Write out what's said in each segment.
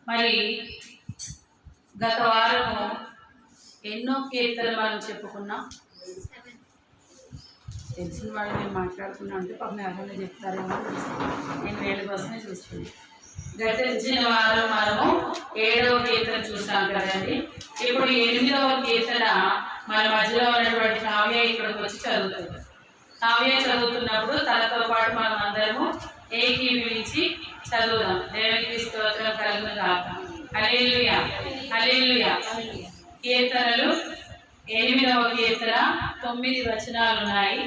మరి గత వారము ఎన్నో కీర్తనలు మనం చెప్పుకున్నాం. తెలిసిన వాళ్ళు నేను మాట్లాడుకున్నా అంటే పాపం ఎవరైనా చెప్తారేమో నేను వీళ్ళ కోసమే చూస్తున్నాను. గతించిన వారం మనము 7వ కీర్తన చూస్తాం కదండి. ఇప్పుడు 8వ కీర్తన మన మధ్యలో ఉన్నటువంటి కావ్య ఇక్కడికి వచ్చి చదువుతుంది. కావ్య చదువుతున్నప్పుడు తనతో పాటు మనం అందరము ఏకీభవించి చదువుదాం. దేవునికి స్తోత్రం కలుగును గాక. హల్లెలూయా, హల్లెలూయా. కీర్తనలు 8వ కీర్తన 9 వచనాలు ఉన్నాయి.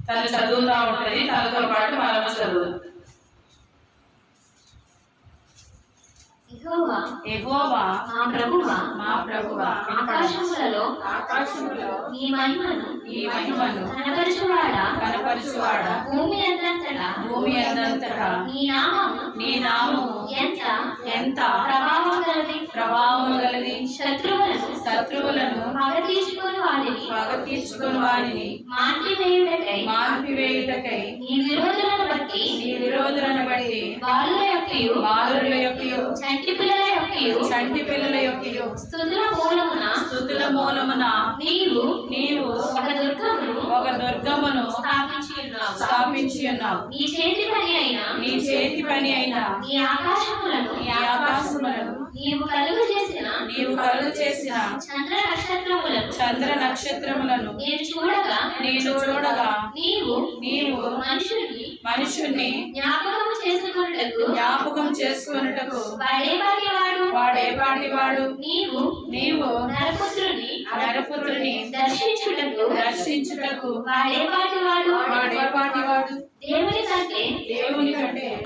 తను చదువుతూ ఉంటుంది, తనతో పాటు మనము చదువుదాం. యెహోవా మా ప్రభువా ఆకాశములలో నీ మహిమను కనపరచువాడా భూమి అందంతటా నీ నామము ఎంత ప్రభావము గలది. శత్రువులను పగ తీర్చుకొని వారిని మాన్పివేయుటకై నీ విరోధులను బట్టి బాలుర యొక్కయు చంటి పిల్లల యొక్కయు స్తుతుల మూలమున నీవు ఒక దుర్గమును స్థాపించి ఉన్నావు. నీ చేతి పని అయిన నీ ఆకాశములను నీవు కలుగు చేసిన చంద్ర నక్షత్రములను నేను చూడగా నీవు మనుషుణ్ణి జ్ఞాపకం చేసుకొనుటకు వాడేపాటి వాడు. నీవు నరపుత్రుని దర్శించుటకు వాడేపాటి వాడు. దేవుని కంటే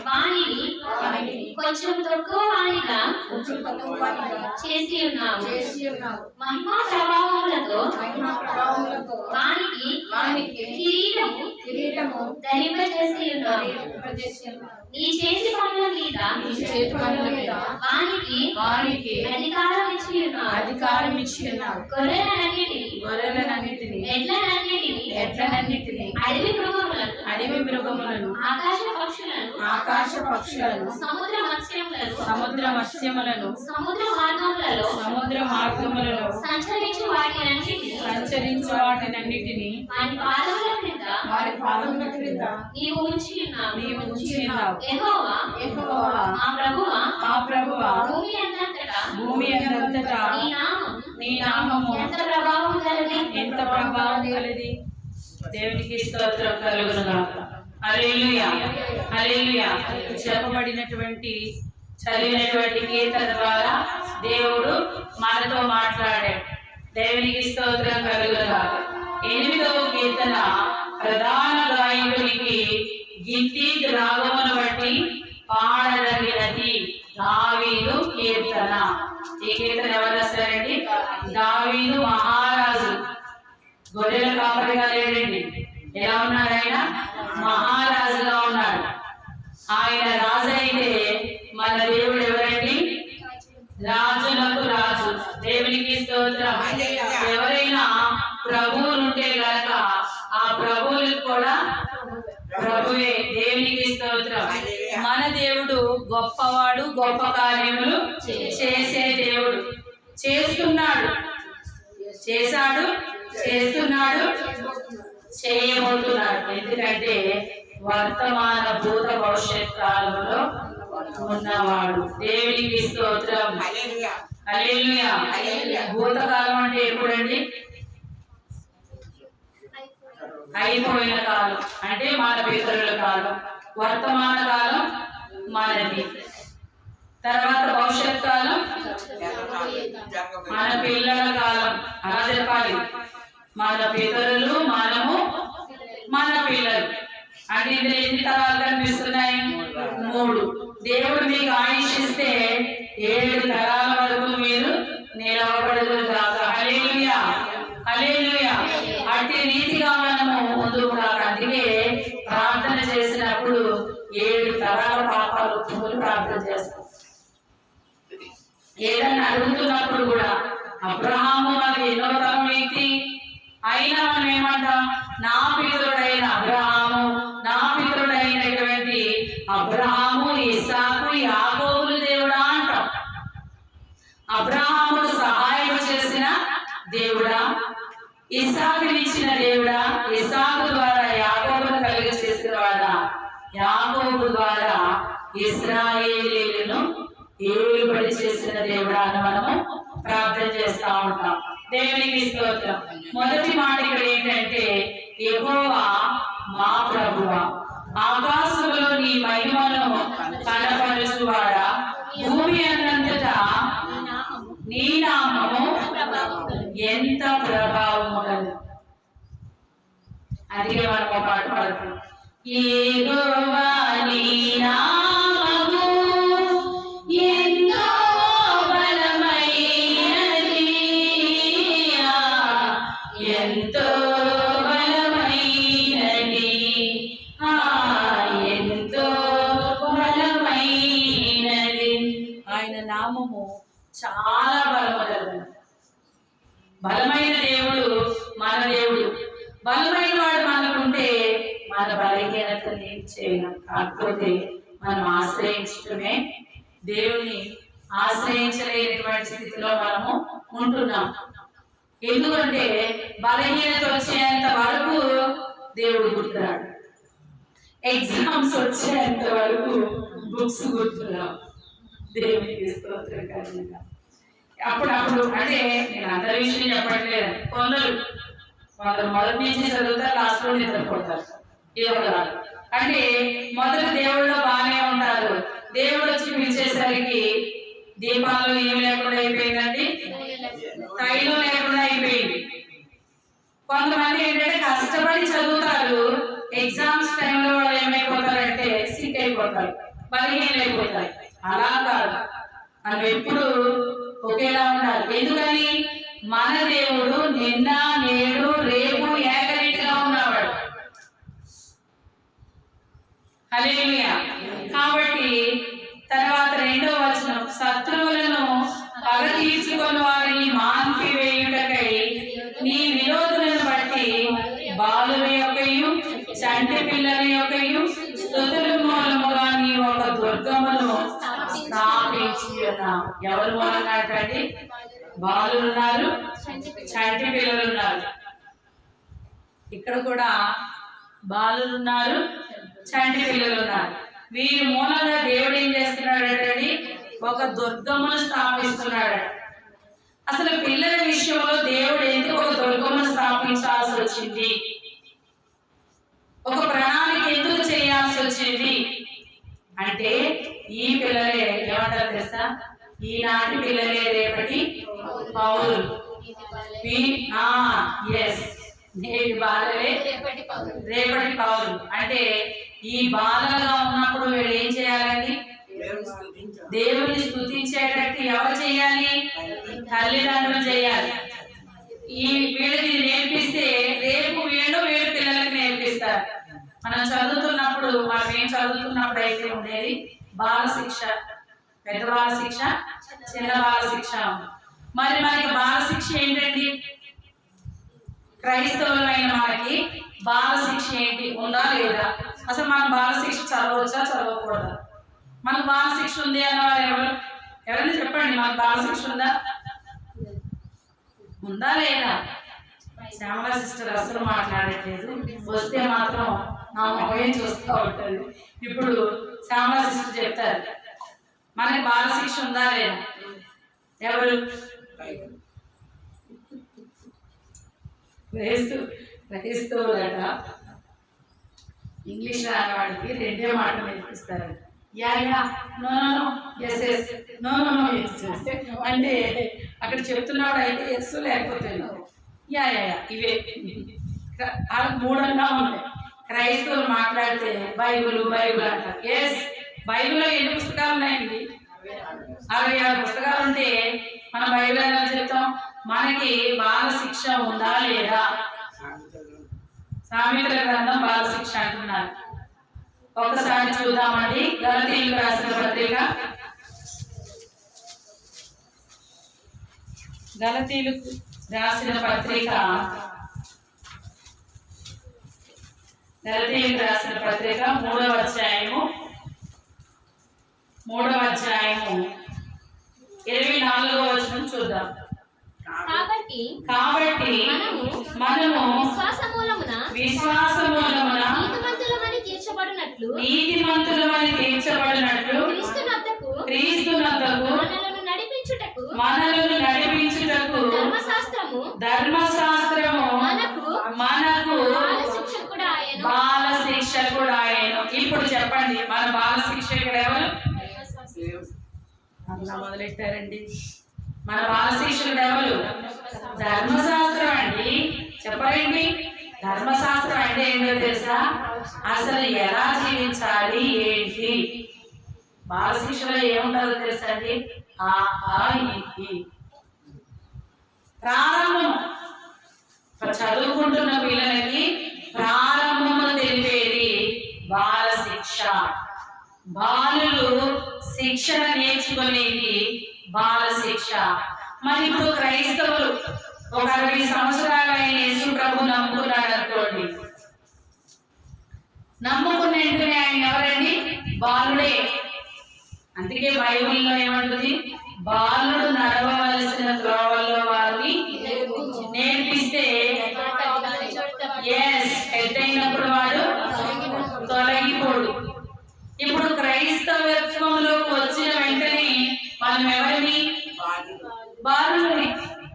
వానిని కొంచెం తక్కువ వానిగా చేసి ఉన్నావు. మహిమా ప్రభావములతో వానికి కిరీటము ధరింపజేసి ఉన్నావు. నీ చేతి పనుల మీద వానికి అధికారం ఇచ్చి ఉన్నావు. గొర్రెలన్నిటిని ఎడ్లనన్నిటిని అడవి మృగములను ఆకాశ పక్షులను సముద్ర మత్స్యములను సముద్ర మార్గములలో సంచరించు వాటినన్నిటిని వారి పాదముల క్రింద నీవు ఉంచి ఉన్నావు. యెహోవా మా ప్రభువా భూమి అందంతటా నీ నామము ఎంత ప్రభావం కలది. దేవునికి స్తోత్రం కలుగును గాక. హల్లెలూయా, హల్లెలూయా. చెప్పబడినటువంటి చదివినటువంటి కీర్తన ద్వారా దేవుడు మనతో మాట్లాడాడు. దేవునికి స్తోత్రం కలుగును గాక. 8వ కీర్తన ప్రధాన గాయకునికి గిత్తి రాగమును బట్టి పాడదగినది దావీదు కీర్తన. ఈ కీర్తన ఎవరు రాశారండి? దావీదు మహారాజు. గొర్రెల కాపరిగా లేడండి. ఎలా ఉన్నాడు ఆయన? మహారాజుగా ఉన్నాడు. ఆయన రాజు అయితే మన దేవుడు ఎవరండి? రాజులకు రాజు. దేవునికి స్తోత్రం. ఎవరైనా ప్రభువులు ఉంటే గనక ఆ ప్రభువులకు కూడా ప్రభువే. దేవునికి స్తోత్రం. మన దేవుడు గొప్పవాడు, గొప్ప కార్యములు చేసే దేవుడు. చేశాడు, చేస్తున్నాడు, చేయబోతున్నాడు. ఎందుకంటే వర్తమాన భూత భవిష్యత్ కాలంలో ఉన్నవాడు. దేవునికి స్తోత్రం. హల్లెలూయా. భూతకాలం అంటే ఎప్పుడండి? అయిపోయిన కాలం అంటే మన పితరుల కాలం. వర్తమాన కాలం మనది. తర్వాత భవిష్యత్ కాలం మన పిల్లల కాలం. అలా చెప్పాలి. మన పితరులు, మనము, మన పిల్లలు. అంటే ఇందులో ఎన్ని తరాలు కనిపిస్తున్నాయి? 3. దేవుడు మీకు ఆయుష్ ఇస్తే 7 తరాల వరకు మీరు నిలవబడదురు కాక. హల్లెలూయా, హల్లెలూయా. అట్టి రీతిగా మనము ముందుకు రాక. అందుకే ప్రార్థన చేసినప్పుడు 7 తరాల పాపాలు ప్రార్థన చేస్తాం. ఏదన్నా అడుగుతున్నప్పుడు కూడా అబ్రహాము మనకి ఎన్నో తరం వ్యక్తి అయినా మనం ఏమంటాం? నా పితరుడైన అబ్రహాము, నా పితరుడైనటువంటి అబ్రహాము, ఇస్సాకు, యాకోబులు దేవుడా అంటాం. ఇస్సాకునిచ్చిన దేవుడా, ఇస్సాకు ద్వారా యాకోబును కలుగ చేసిన వాడా, యాకోబు ద్వారా ఇశ్రాయేలీయులను ఏలుబడి చేసిన దేవుడా అని మనము ప్రార్థన చేస్తా ఉంటాం. దేవునికి స్తోత్రం. మొదటి మాట ఇక్కడ ఏంటంటే, యెహోవా మా ప్రభువా, ఆకాశంలో నీ మహిమను కనపరచువాడా, భూమి అన్నంతటా నీ నామము ఎంత ప్రభావము కలదు. అందుకే మనం ఒక పాట పాడుతున్నాం. యెహోవా నీ నామము ఎంతో బలమైనది, ఎంతో బలమైనది, ఎంతో బలమైనది. ఆయన నామము చాలా బలమైనది. బలమైన దేవుడు మన దేవుడు. బలమైన వాడు మనకుంటే మన బలహీనతని చేయడం. కాకపోతే మనం ఆశ్రయించడమే, దేవుణ్ణి ఆశ్రయించలేనటువంటి స్థితిలో మనము ఉంటున్నాం. ఎందుకంటే బలహీనత వచ్చేంత వరకు దేవుడు గుర్తురాడు, ఎగ్జామ్స్ వచ్చేంత వరకు బుక్స్ గుర్తురావు. దేవునికి స్తోత్రం కలుగును. అప్పుడు అంటే నేను అందరి విషయం చెప్పట్లేదు. కొందరు మొదటి నుంచి చదువుతారు, లాస్ట్ లో నిద్రపోతారు. ఇదొకలాగా అంటే మొదటి దేవుళ్ళు బాగానే ఉంటారు, దేవుడు వచ్చి పిలిచేసరికి దీపాల్లో ఏం లేకుండా అయిపోయిందండి, తైలం లేకుండా అయిపోయింది. కొంతమంది ఏంటంటే కష్టపడి చదువుతారు, ఎగ్జామ్స్ టైంలో వాళ్ళు ఏమైపోతారంటే సిక్ అయిపోతారు, బలహీనలు అయిపోతారు. అలా కాదు, మనం ఎప్పుడు ఒకేలా ఉండాలి. ఎందుకని? మన దేవుడు నిన్న నేడు రేపు ఏకరీతిగా ఉన్నవాడు. హల్లెలూయా. కాబట్టి తర్వాత 2వ వచనం, శత్రువులను పగ తీర్చుకొని వారిని మాన్పి వేయుటకై నీ విరోధులను బట్టి బాలుల యొక్కయు చంటి పిల్లల యొక్కయు స్తుతుల మూలముగా నీ ఒక దుర్గమును స్థాపించి ఉన్నావు. ఎవరు మూలంగా అంటే బాలులు ఉన్నారు, చంటి పిల్లలు ఉన్నారు. ఇక్కడ కూడా బాలులు ఉన్నారు, చంటి పిల్లలు ఉన్నారు. వీరి మూలంగా దేవుడు ఏం చేస్తున్నాడంటే ఒక దుర్గమును స్థాపిస్తున్నాడు. అసలు పిల్లల విషయంలో దేవుడు ఎందుకు ఒక దుర్గమును స్థాపించాల్సి వచ్చింది, ఒక ప్రణాళిక ఎందుకు చేయాల్సి వచ్చింది అంటే, ఈ పిల్లలే ఏమంటారు తెలుసా, ఈనాటి పిల్లలే రేపటి పౌరులు. నేటి బాలలే రేపటి పౌరులు. అంటే ఈ బాలలుగా ఉన్నప్పుడు వీళ్ళు ఏం చేయాలండి? దేవుని స్తుతించేటట్టు ఎవరు చేయాలి? తల్లిదండ్రులు చేయాలి. ఈ వీళ్ళకి నేర్పిస్తే రేపు వీళ్ళు పిల్లలకి నేర్పిస్తారు. మనం చదువుతున్నప్పుడు, మనం ఏం చదువుతున్నప్పుడు అయితే ఉండేది బాల శిక్ష, పెద్ద బాల శిక్ష, చిన్న బాల శిక్ష. మరి మనకి బాల శిక్ష ఏంటండి? క్రైస్తవులమైన మనకి బాల శిక్ష ఏంటి, ఉందా లేదా? అసలు మనం బాల శిక్ష చదవచ్చా చదవకూడదా? మనకు బాల శిక్ష ఉంది అన్నవారు ఎవరైనా చెప్పండి, మనకు బాల శిక్ష ఉందా లేదా? శ్యామల సిస్టర్ అసలు మాట్లాడట్లేదు, వస్తే మాత్రం నా మొహం చూస్తూ ఉంటుంది. ఇప్పుడు శ్యామల సిస్టర్ చెప్తారు మనకి బాల శిక్ష ఉందా లేదా? ఎవరు? క్రైస్తవులట ఇంగ్లీష్ రానివాడికి 2 మాటలు నేర్పిస్తారు. అంటే అక్కడ చెప్తున్నాడు అయితే ఎస్ లేకపోతే యా ఇవే వాళ్ళకి 3 ఉన్నాయి. క్రైస్తవులు మాట్లాడితే బైబుల్ అంటారు. ఎస్, బైబిల్లో ఎన్ని పుస్తకాలు ఉన్నాయండి? 66 పుస్తకాలు ఉంటే మనం బైబిల్ ఎలా చెప్తాం? మనకి బాల శిక్ష ఉందా లేదా? సామెతల గ్రంథం బాల శిక్ష అంటున్నారు. ఒకసారి చూద్దామండి. గలతీయులకు రాసిన పత్రిక, గలతీయులకు రాసిన పత్రిక 3వ అధ్యాయము 24వ వచనం చూద్దాం. కాబట్టి మనము విశ్వాసమూలమున నీతిమంతులమని తీర్చబడినట్లు క్రీస్తునద్దకు మనలను నడిపించుటకు ధర్మశాస్త్రము మనకు బాల శిక్షకుడు ఆయను. ఇప్పుడు చెప్పండి, మన బాల శిక్షకుడు ఎవరు? అలా మొదలెట్టారండి. మన బాల శిక్షకుడు ఎవరు? ధర్మశాస్త్రం అండి. చెప్పండి, ధర్మశాస్త్రం అంటే ఏంటో తెలుసా? అసలు ఎలా జీవించాలి ఏంటి? బాల శిక్షలో ఏముంటుందో తెలుసా అండి? ప్రారంభం. చదువుకుంటున్న పిల్లలకి ప్రారంభము తెలిపేది బాల శిక్ష. బాలులు శిక్షణ నేర్చుకునేది బాల శిక్ష. మరి ఇప్పుడు క్రైస్తవులు ఒక 60 సంవత్సరాలు ఆయన యేసు ప్రభు నమ్ముకున్నాడు అనుకోండి. నమ్ముకున్న వెంటనే ఆయన ఎవరండి? బాలుడే. అందుకే బైబిల్లో ఏమంటుంది? బాలుడు నడవవలసిన త్రోవల్లో వారిని నేర్పిస్తే పెద్దయినప్పుడు వాడు తొలగిపోడు. ఇప్పుడు క్రైస్తవత్వంలోకి వచ్చిన వెంటనే మనం ఎవరిని? బాలుని,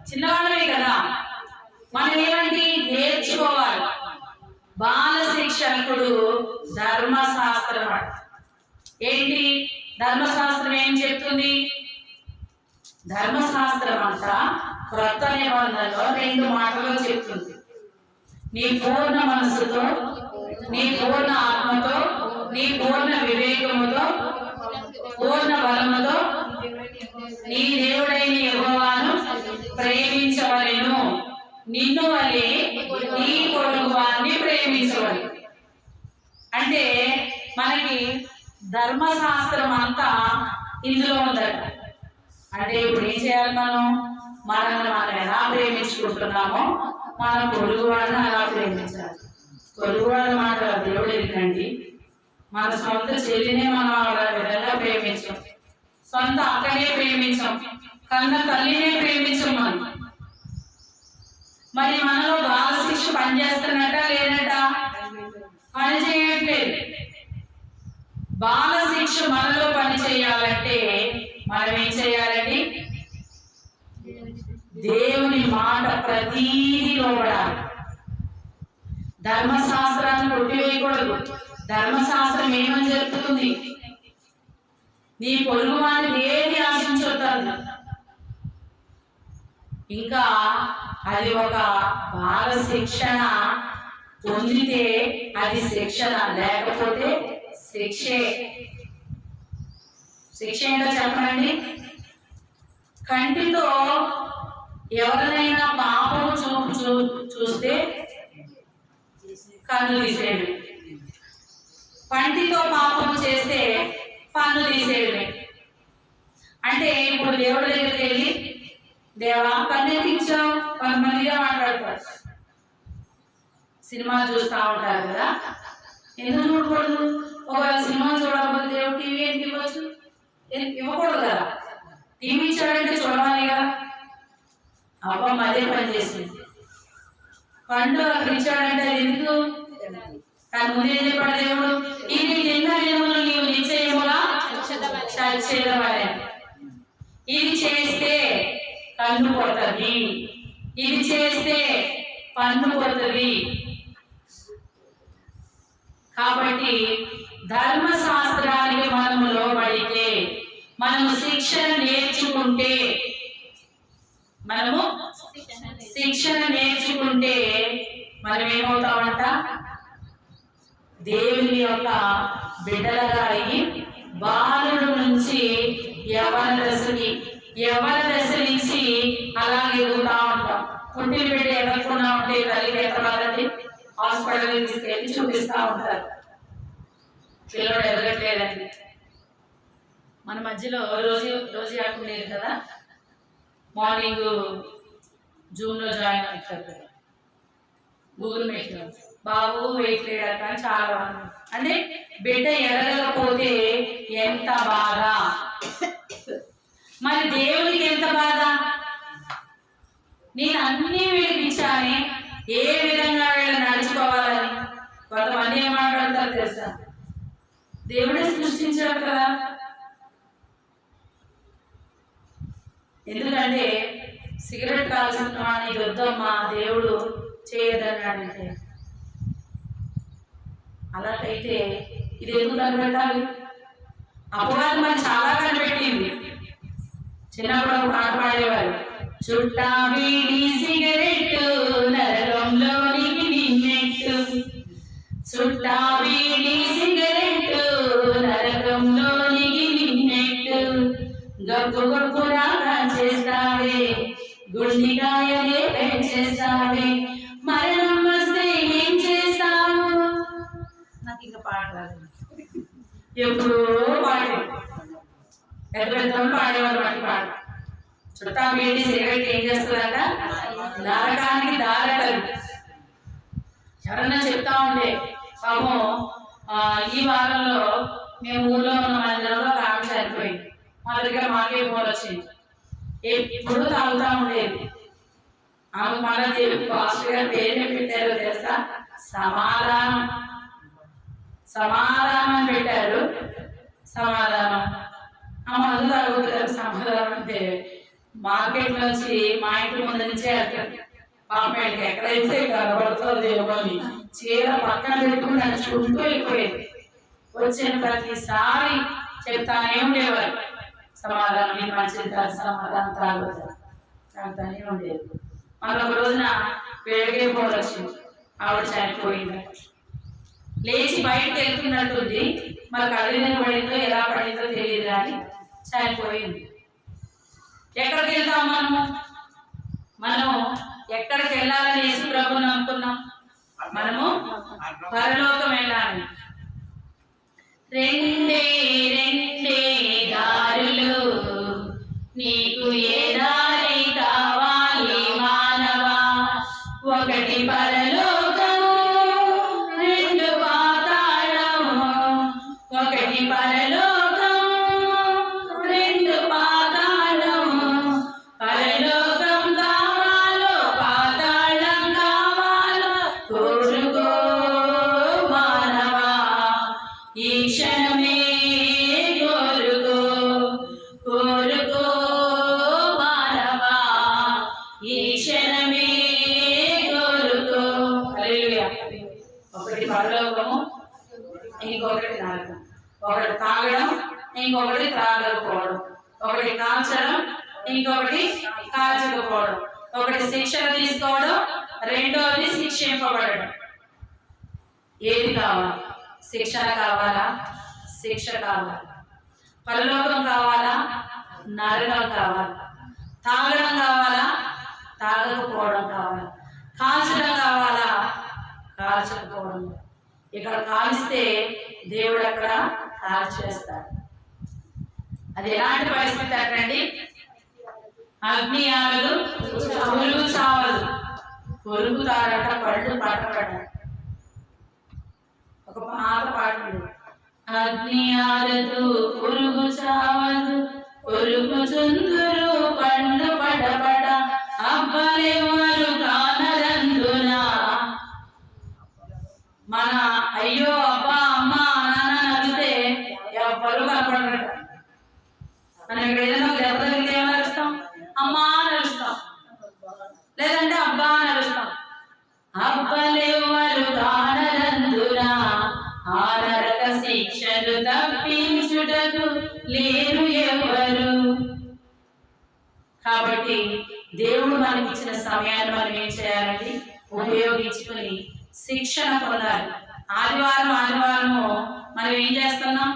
చిన్నవాళ్ళమే కదా. మనం ఏమండి? నేర్చుకోవాలి. బాల శిక్షకుడు ధర్మశాస్త్రం. ఏంటి ధర్మశాస్త్రం ఏం చెప్తుంది? ధర్మశాస్త్రం అంతా క్రొత్త నిబంధనలో 2 మాటలు చెప్తుంది. నీ పూర్ణ మనసుతో, నీ పూర్ణ ఆత్మతో, నీ పూర్ణ వివేకముతో, పూర్ణ బలముతో నీ దేవుడైన యెహోవాను ప్రేమించవలెను, నిన్ను వలె నీ పొరుగు వారిని ప్రేమించవలెను. అంటే మనకి ధర్మశాస్త్రం అంతా ఇందులో ఉందట. అంటే ఇప్పుడు ఏం చేయాలి? మనల్ని మనం ఎలా ప్రేమించుకుంటున్నామో మన పొరుగు వాడిని అలా ప్రేమించాలి. పొరుగువాడు మాట దేవుడు ఎందుకండి? మన సొంత చెల్లినే మనం ఆ విధంగా ప్రేమించాం, సొంత అక్కనే ప్రేమించాం, కన్న తల్లినే ప్రేమించాం. మరి మనలో బాల శిక్ష పనిచేస్తున్నట లేదట? పని చేయట్లేదు. బాల శిక్ష మనలో పని చేయాలంటే మనం ఏం చేయాలండి? దేవుని మాట ప్రతీది లోబడాలి. ధర్మశాస్త్రాన్ని కొట్టివేయకూడదు. ధర్మశాస్త్రం ఏమని చెప్తుంది? నీ పొరుగు వారిని ఏది ఆశించొద్దు. ఇంకా అది ఒక బాల శిక్షణ పొందితే అది శిక్షణ, లేకపోతే శిక్షే. శిక్ష ఏంటో చెప్పండి. కంటితో ఎవరినైనా పాపము చూస్తే కన్ను తీసేయడం, పంటితో పాపం చేస్తే పన్ను తీసేయడమే. అంటే ఇప్పుడు దేవుడి దగ్గరికి వెళ్ళి, దేవా కన్ను తీర్చావు, కొంతమందిగా మాట్లాడతారు. సినిమా చూస్తూ ఉంటారు కదా, ఎందుకు చూడకూడదు? ఒకవేళ సినిమా చూడకపోతే దేవుడు టీవీ ఏంటి ఇవ్వచ్చు? ఇవ్వకూడదు కదా. టీవీ ఇచ్చాడంటే చూడవాలి కదా. అవ్వం అదే పని చేసింది. పండు అక్కడ ఇచ్చాడంటే అది ఎందుకు? కానీ ముందే చెప్పాడు దేవుడు, ఇది తిన్న దేవుడు నీవు నిశ్చయముగా చచ్చేదవాడే. ఇది చేస్తే కన్ను పోతుంది, ఇది చేస్తే పన్ను పోతుంది. కాబట్టి ధర్మశాస్త్రానికి మనము లోబడితే, మనము శిక్షణ నేర్చుకుంటే, మనం ఏమవుతామంట? దేవుని యొక్క బిడ్డలుగా అయ్యి బాలుడు నుంచి యవ్వన దశ నుంచి అలాగే ఎదుగుతా ఉంటాం. పుట్టిన బిడ్డ ఎదగకుండా ఉంటే తల్లికి ఎత్తవాలండి, హాస్పిటల్ తీసుకెళ్ళి చూపిస్తూ ఉంటారు, పిల్లడు ఎదగట్లేదండి. మన మధ్యలో రోజు ఉండేది కదా, మార్నింగ్ జూన్లో జాయిన్ అవుతారు కదా, గూగుల్ మీట్లో బాబు వెయిట్ లేడా కానీ చాలా అంటే బిడ్డ ఎదగకపోతే ఎంత బాధ. మరి దేవునికి ఎంత బాధ? నేను అన్ని వీడికి ఇచ్చానే, ఏ విధంగా వీళ్ళు నడుచుకోవాలని. కొంతమంది ఏం మాట్లాడతారు తెలుసా, దేవుడే సృష్టించాడు కదా. ఎందుకంటే సిగరెట్ కాల్చుకున్నా నీకు వద్దమ్మా దేవుడు చేయదన్నాడంటే, అలాగైతే ఇది ఎందుకు కనిపెట్టాలి? అపవాదం మరి చాలా కనిపెట్టింది. చిన్నప్పుడు ఒక పాట పాడేవారు, చుట్టా బీడి సిగరెట్టు నరకంలోనికి నిన్నెట్టు, చుట్టా బీడి సిగరెట్టు నరకంలోనికి నిన్నెట్టు, గప్పు గప్పులాగా చేస్తావే గుండికాయలే పెంచేస్తావే, మరణం వస్తే ఏం చేస్తావు. నాకు ఇంకా పాట రాదు, ఎప్పుడో పాడే పెద్ద పెద్ద పాడేవారు వాటి పాట. చుట్టా బీడి సిగరెట్ ఏం చేస్తుందట, నరకానికి దారటలు. ఎవరన్నా చెప్తా ఉండే పాపం. ఈ వారంలో మేము ఊళ్ళో ఉన్న మందిరంలో ఒక ఆమె చనిపోయింది. మా దగ్గర మాకే ఫోన్ వచ్చింది. ఎప్పుడు తాగుతా ఉండేది ఆమె. మన దేవుడు పాస్టర్ గారు పేరే పెట్టారో తెలుసా, సమాధానం. సమాధానం పెట్టారు. సమాధానం ఆ మందు తాగుతారు. సమాధానం అంటే మార్కెట్ నుంచి మా ఇంటి ముందు నుంచే వెళ్తారు. పాపేటకి ఎక్కడైతే కనబడుతుంది అని చీర పక్కన పెట్టుకుని నడుచుకుంటూ వెళ్ళిపోయేది. వచ్చిన ప్రతిసారి చెప్తానే ఉండేవారు, సమాధానం ఇది మంచిది కాదు, సమాధానం తాగుతానే ఉండేది. మరొక రోజున వేడిగే ఫోన్ వచ్చింది, ఆవిడ చనిపోయింది. లేచి బయటకు వెళ్తున్నట్టుంది, మరి కళ్ళు మీద పడిందో ఎలా పడిందో తెలియదు కానీ చనిపోయింది. ఎక్కడికి వెళ్తాం మనం ఎక్కడికి వెళ్ళాలని యేసు ప్రభువుని అనుకున్నాం? మనము పరలోకం వెళ్ళాలి. రెండే రెండే దారులు, నీకు ఏ దారి కావాలి మానవా? ఒకటి పరలోకము, రెండు పాతాళము. ఒకటి పరలోకము, రెండు పాతాళము. పరలోకం కావాలో పాతాళం కావాలో కోరుకో మానవా, ఈ క్షణమే కోరుకో. కోరుకో మానవా, ఈ క్షణమే కోరుకో. హల్లెలూయా. ఒకటి పరలోకము, ఇంకొకటి నరకం. ఒకటి తాగడం, ఇంకొకటి త్రాగకపోవడం. ఒకటి కాల్చడం, ఇంకొకటి కాల్చకపోవడం. ఒకటి శిక్షణ తీసుకోవడం, రెండోది శిక్షింపబడడం. ఏది కావాలి? శిక్షణ కావాలా? శిక్ష కావాలి. పరలోకం కావాలా? నరకం కావాలి. తాగడం కావాలా? తాగకపోవడం కావాలా? కాల్చడం కావాలా? కాల్చకపోవడం. ఇక్కడ కాల్స్తే దేవుడు అక్కడ కాల్చేస్తాడు. అది ఎలాంటి పరిస్థితి అటండి? అగ్ని ఆగదు, పురుగు చావదు. కొరుకుతారట, పళ్ళు పట్టబడ్డ. ఒక పాత పాట ఉంది, అగ్ని ఆరదు పురుగు చావదు, పురుగు చుందురు పండు పడబడ, అబ్బలెవ్వరు కానరందునా. మన అయ్యో అబ్బా అమ్మ నాన్న నడితే ఎవ్వరు కనపడరట. మనం ఇక్కడ ఏదైనా దెబ్బ తగిలితే ఏమని నడుస్తాం? అమ్మా నడుస్తాం, లేదంటే అబ్బా నడుస్తాం. అబ్బలెవ్వరు కానరందునా, ఆ నరక శిక్షలు తప్పించుటకు లేరు ఎవరు. కాబట్టి దేవుడు మనకి ఇచ్చిన సమయాన్ని మనం ఏం చేయాలండి? ఉపయోగించుకుని శిక్షణ పొందాలి. ఆదివారము మనం ఏం చేస్తున్నాం?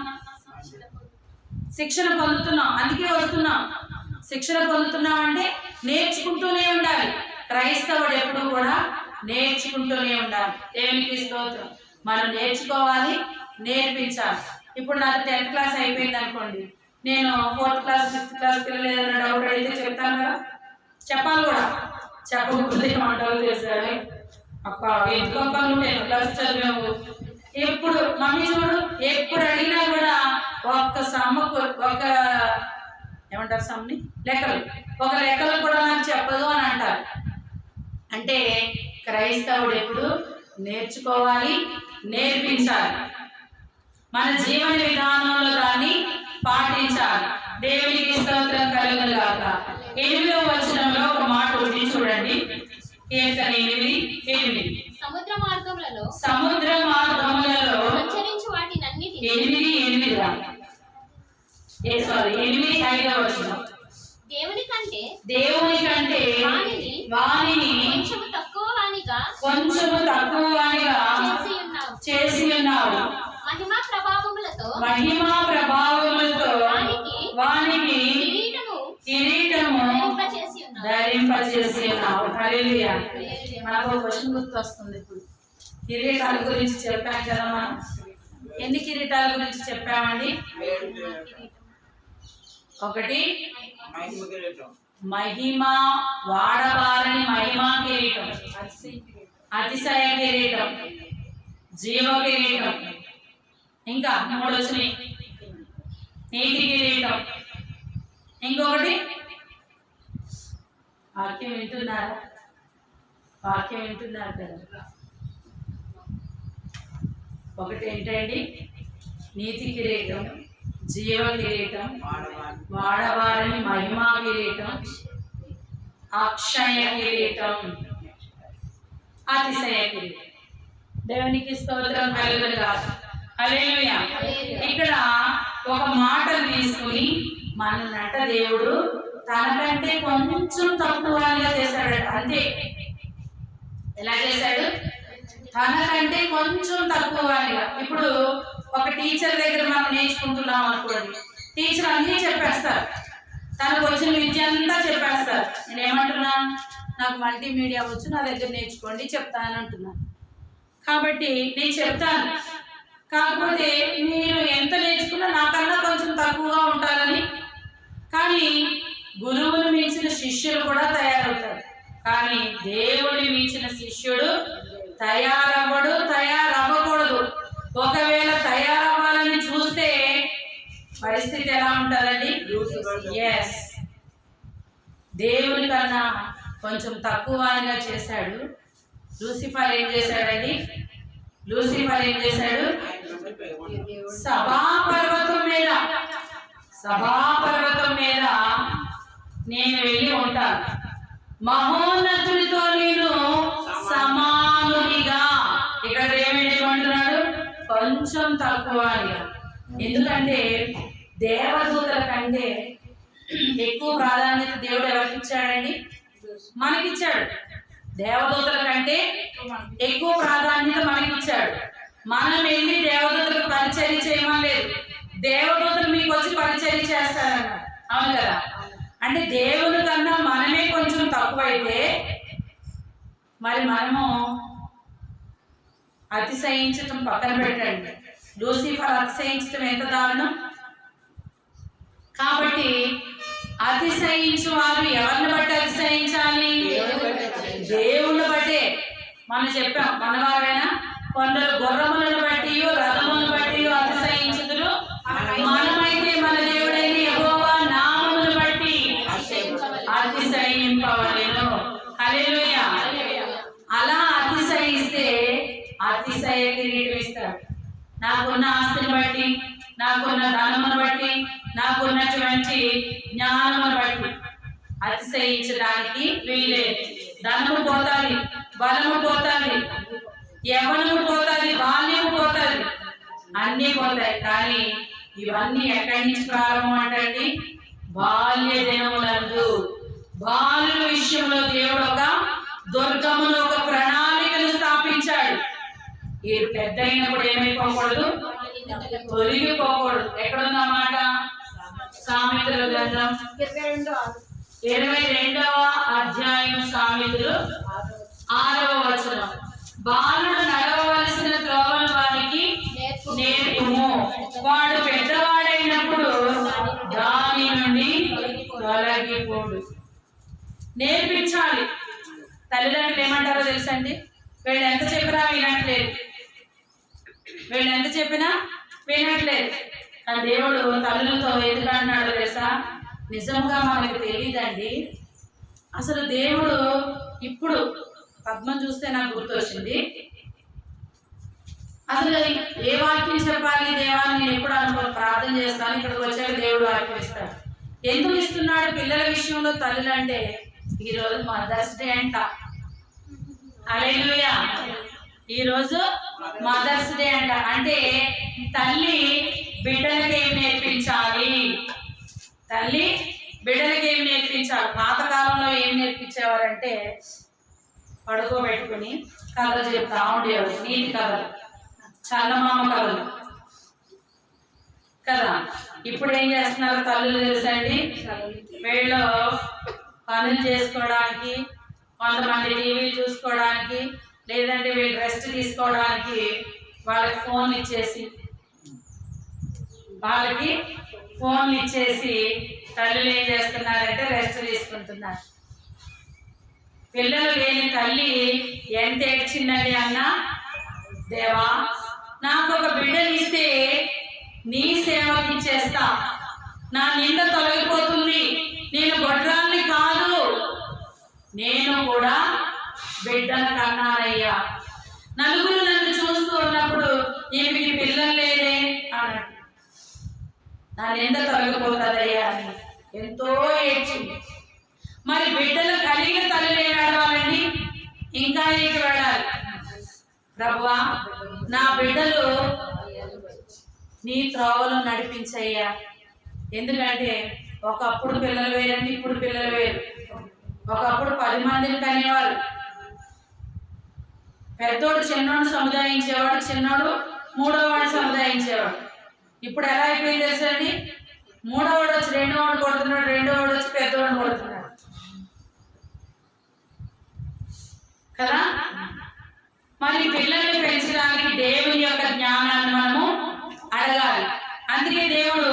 శిక్షణ పొందుతున్నాం. అందుకే వస్తున్నాం. శిక్షణ పొందుతున్నాం అంటే నేర్చుకుంటూనే ఉండాలి. క్రైస్తవుడు ఎప్పుడు కూడా నేర్చుకుంటూనే ఉండాలి. దేవునికి స్తోత్రం. మనం నేర్చుకోవాలి, నేర్పించాలి. ఇప్పుడు నాకు 10th క్లాస్ అయిపోయింది అనుకోండి, నేను 4th క్లాస్ 5th క్లాస్ పిల్లలు ఏదైనా డౌట్ అడిగితే చెప్తాను కదా, చెప్పాలి కూడా. చెప్పకపోతే ఏమంటారో తెలుసాలి, అక్క ఎందుకు 10th క్లాస్ చదివాము. ఎప్పుడు మమ్మీ చూడు, ఎప్పుడు అడిగినా కూడా ఒక్క సమ్మకు ఒక ఏమంటారు సమ్ని లెక్కలు, ఒక లెక్కలు కూడా నాకు చెప్పదు అని అంటారు. అంటే క్రైస్తవుడు ఎప్పుడు నేర్చుకోవాలి, నేర్పించాలి. మన జీవన విధానంలో దాన్ని పాటించాలి. దేవునికి స్తోత్రం కలుగును గాక. 8వ వచనంలో ఒక మాట ఉంది చూడండి. కీర్తన 8:8. సముద్ర మార్గములలో సంచరించు వాటినన్నిటిని 8:5వ వచనం. దేవుని కంటే వానిని కొంచెము తక్కువ వానిగా చేసి ఉన్నావు. మహిమా ప్రభావములతో వానికి కిరీటము ధరింపచేసి ఉన్నావు. హల్లెలూయా. మనకు ఒక క్వశ్చన్ గుర్తొస్తుంది ఇప్పుడు. కిరీటాల గురించి చెప్పాం కదా మనం. ఎన్ని కిరీటాల గురించి చెప్పామండి? 1 మహిమ, వాడబారని మహిమా కిరీటం, అతిశయ కిరీటం, జీవ కిరీటం, ఇంకా 3 వచ్చినాయి. నీతి కిరీటం, ఇంకొకటి వాక్యం వింటున్నారు కదా. ఒకటి ఏంటండి? నీతి కిరీటం, జీవ కిరీటం, వాడవారిని మహిమా కిరీటం, అక్షయ కిరీటం, అతిశయ కిరీటం. దేవునికి స్తోత్రం కలుగును గాక. హల్లెలూయా. ఇక్కడ ఒక మాట తీసుకుని మననట దేవుడు తనకంటే కొంచెం తక్కువగా చేశాడట. అంతే. ఎలా చేశాడు? తనకంటే కొంచెం తక్కువగా. ఇప్పుడు ఒక టీచర్ దగ్గర మనం నేర్చుకుంటున్నాం అనుకోండి, టీచర్ అన్నీ చెప్పేస్తారు, తనకు వచ్చిన విద్య అంతా చెప్పేస్తారు. నేను ఏమంటున్నా, నాకు మల్టీమీడియా వచ్చు, నా దగ్గర నేర్చుకోండి చెప్తాను అంటున్నాను. కాబట్టి నేను చెప్తాను, కాకపోతే మీరు ఎంత నేర్చుకున్నా నాకన్నా కొంచెం తక్కువగా ఉంటారని. కానీ గురువుని మించిన శిష్యులు కూడా తయారవుతారు. కానీ దేవుని మించిన శిష్యుడు తయారవ్వకూడదు. ఒకవేళ తయారవ్వాలని చూస్తే పరిస్థితి ఎలా ఉంటుందండి? ఎస్, దేవుని కన్నా కొంచెం తక్కువగా చేశాడు. లూసిఫర్ ఏం చేశాడండి? లూసిఫర్ ఏం చేశాడు? సభాపర్వతం మీద నేను వెళ్ళి ఉంటాను, మహోన్నతుడితో నేను సమానునిగా. ఇక్కడ ఏమంటున్నాడు? కొంచెం తక్కువగా. ఎందుకంటే దేవదూతల కంటే ఎక్కువ ప్రాధాన్యత దేవుడు ఎవరికి ఇచ్చాడండి? మనకిచ్చాడు. దేవదూతల కంటే ఎక్కువ ప్రాధాన్యత మనకిచ్చాడు. మనం వెళ్ళి దేవదూతలకు పరిచర్య చేయమని లేదు, దేవదూతలు మీకు వచ్చి పరిచర్య చేస్తారన్నారు. అవును కదా? అంటే దేవుని కన్నా మనమే కొంచెం తక్కువైతే మరి మనము అతిశయించటం పక్కన పెట్టండి. లూసిఫర్ అతిశయించటం ఎంత దారుణం. కాబట్టి అతిశయించు వారు ఎవరిని బట్టి అతిశయించాలి? దేవుళ్ళ బట్టే. మనం చెప్పాం, మనవారైనా కొందరు గుర్రములను బట్టి రథములను బట్టి అతిశయించుదురు, మనమైతే మన దేవుడైన యెహోవా నామమును బట్టి అతిశయింపవలెను. హల్లెలూయా. అలా అతిశయిస్తే అతిశయ కిరీటం ఇస్తాడు. నాకున్న ఆస్తిని బట్టి, నాకున్న ధనమును బట్టి, నాకున్నటువంటి జ్ఞానమును బట్టి అతిశయించడానికి వీలేదు. ధనము పోతాది, బలము పోతాది, యవ్వనము పోతాది, బాల్యము పోతాది, అన్నీ పోతాయి. కానీ ఇవన్నీ ఎక్కడి నుంచి ప్రారంభం అంటండి? బాల్య దినములందు. బాలుల విషయంలో దేవుడు ఒక దుర్గమును, ఒక ప్రణాళికను స్థాపించాడు. ఈ పెద్ద అయినప్పుడు ఏమైపోకూడదు? తొలగిపోకూడదు. ఎక్కడున్నమాట? సామెతల గ్రంథం 22వ అధ్యాయం, సామెతలు 6వ వచనం. బాలుడు నడవవలసిన త్రోవను వారికి నేర్పుము, వాడు పెద్దవాడైనప్పుడు దాని నుండి తొలగిపోడు. నేర్పించాలి. తల్లిదండ్రులు ఏమంటారో తెలుసండి? వీళ్ళు ఎంత చెప్పినా వినట్లేదు, వీళ్ళు ఎంత చెప్పినా వినట్లేదు. ఆ దేవుడు తల్లులతో ఎందుకు అంటున్నాడో తెలుసా? నిజంగా మనకు తెలియదండి. అసలు దేవుడు ఇప్పుడు పద్మం చూస్తే నాకు గుర్తొచ్చింది. అసలు ఏ వాక్యం చెప్పాలి దేవా, నేను ఎప్పుడు ప్రార్థన చేస్తాను, ఇక్కడికి వచ్చాక దేవుడు వాక్యం ఇస్తాడు. ఎందుకు ఇస్తున్నాడు పిల్లల విషయంలో తల్లులు అంటే, ఈరోజు మదర్స్ డే అంట. హల్లెలూయా. ఈరోజు మదర్స్ డే అంట. అంటే తల్లి బిడ్డలకి ఏం నేర్పించాలి, తల్లి బిడ్డలకి ఏం నేర్పించాలి. పాతకాలంలో ఏం నేర్పించేవారంటే పడుకోబెట్టుకుని కథలు చెప్తా ఉండేవారు, నీతి కథలు, చందమామ కథలు కదా. ఇప్పుడు ఏం చేస్తున్నారు తల్లులు తెలుసండి, వీళ్ళు పనులు చేసుకోవడానికి, కొంతమంది టీవీ చూసుకోవడానికి, లేదంటే వీళ్ళు రెస్ట్ తీసుకోవడానికి వాళ్ళకి ఫోన్లు ఇచ్చేసి తల్లులు ఏం చేస్తున్నారంటే రెస్ట్ తీసుకుంటున్నారు. పిల్లలు లేని తల్లి ఎంత ఏడ్చిందండి అన్న, దేవా నాకు ఒక బిడ్డని ఇస్తే నీ సేవకి ఇచ్చేస్తా, నా నింద తొలగిపోతుంది, నేను గొడ్రాల్ని కాదు, నేను కూడా బిడ్డను కన్నానయ్యా. నలుగురు నన్ను చూస్తూ ఉన్నప్పుడు ఈమెకి పిల్లలు లేదే అన్నట్టు, నా నింద తొలగిపోతుందయ్యా అని ఎంతో ఏడ్చింది. మరి బిడ్డలు కలిగిన తల్లి ఏడాడవాలండి, ఇంకా నీకు వెళ్ళాలి, ప్రభువా నా బిడ్డలు నీ త్రోవలో నడిపించయ్యా. ఎందుకంటే ఒకప్పుడు పిల్లలు వేరండి, ఇప్పుడు పిల్లలు వేరు. ఒకప్పుడు 10 మందిని కనేవారు, పెద్దోడు చిన్నోడు సముదాయించేవాడు, చిన్నోడు మూడోవాడు సముదాయించేవాడు. ఇప్పుడు ఎలా అయిపోయింది తెలుసండి, మూడోవాడు వచ్చి రెండోవాడు కొడుతున్నాడు, రెండోవాడు వచ్చి పెద్దవాడు కొడుతున్నాడు కదా. మరి పిల్లల్ని పెంచడానికి దేవుని యొక్క జ్ఞానాన్ని మనము అడగాలి. అందుకే దేవుడు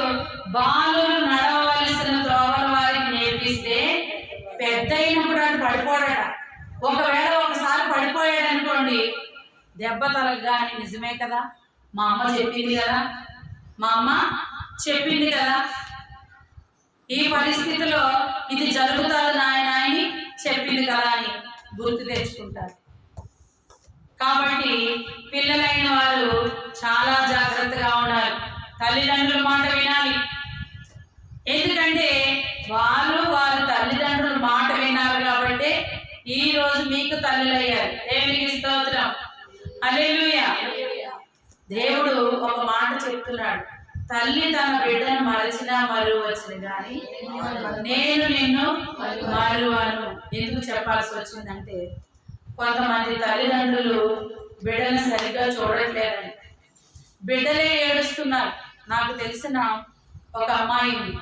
బాలురు నడవవలసిన త్రోవల వారికి నేర్పిస్తే పెద్ద అయినప్పుడు అది పడిపోయాడ. ఒకవేళ ఒకసారి పడిపోయాడు అనుకోండి, దెబ్బ తలగానే నిజమే కదా, మా అమ్మ చెప్పింది కదా, మా అమ్మ చెప్పింది కదా, ఈ పరిస్థితిలో ఇది జరుగుతుంది నాయన అని చెప్పింది కదా అని గుర్తు తెచ్చుకుంటారు. కాబట్టి పిల్లలైన వారు చాలా జాగ్రత్తగా ఉండాలి, తల్లిదండ్రుల మాట వినాలి. ఎందుకంటే వారి తల్లిదండ్రుల మాట విన్నారు కాబట్టి ఈ రోజు మీకు తల్లులయ్యారు. దేవునికి స్తోత్రం, హల్లెలూయా. దేవుడు ఒక మాట చెప్తున్నాడు, తల్లి తన బిడ్డను మరచినా మరువచ్చును కానీ నేను నిన్ను మరువను. ఎందుకు చెప్పాల్సి వచ్చిందంటే కొంతమంది తల్లిదండ్రులు బిడ్డను సరిగ్గా చూడట్లేదని బిడ్డలే ఏడుస్తున్నారు. నాకు తెలిసిన ఒక అమ్మాయి ఉంది,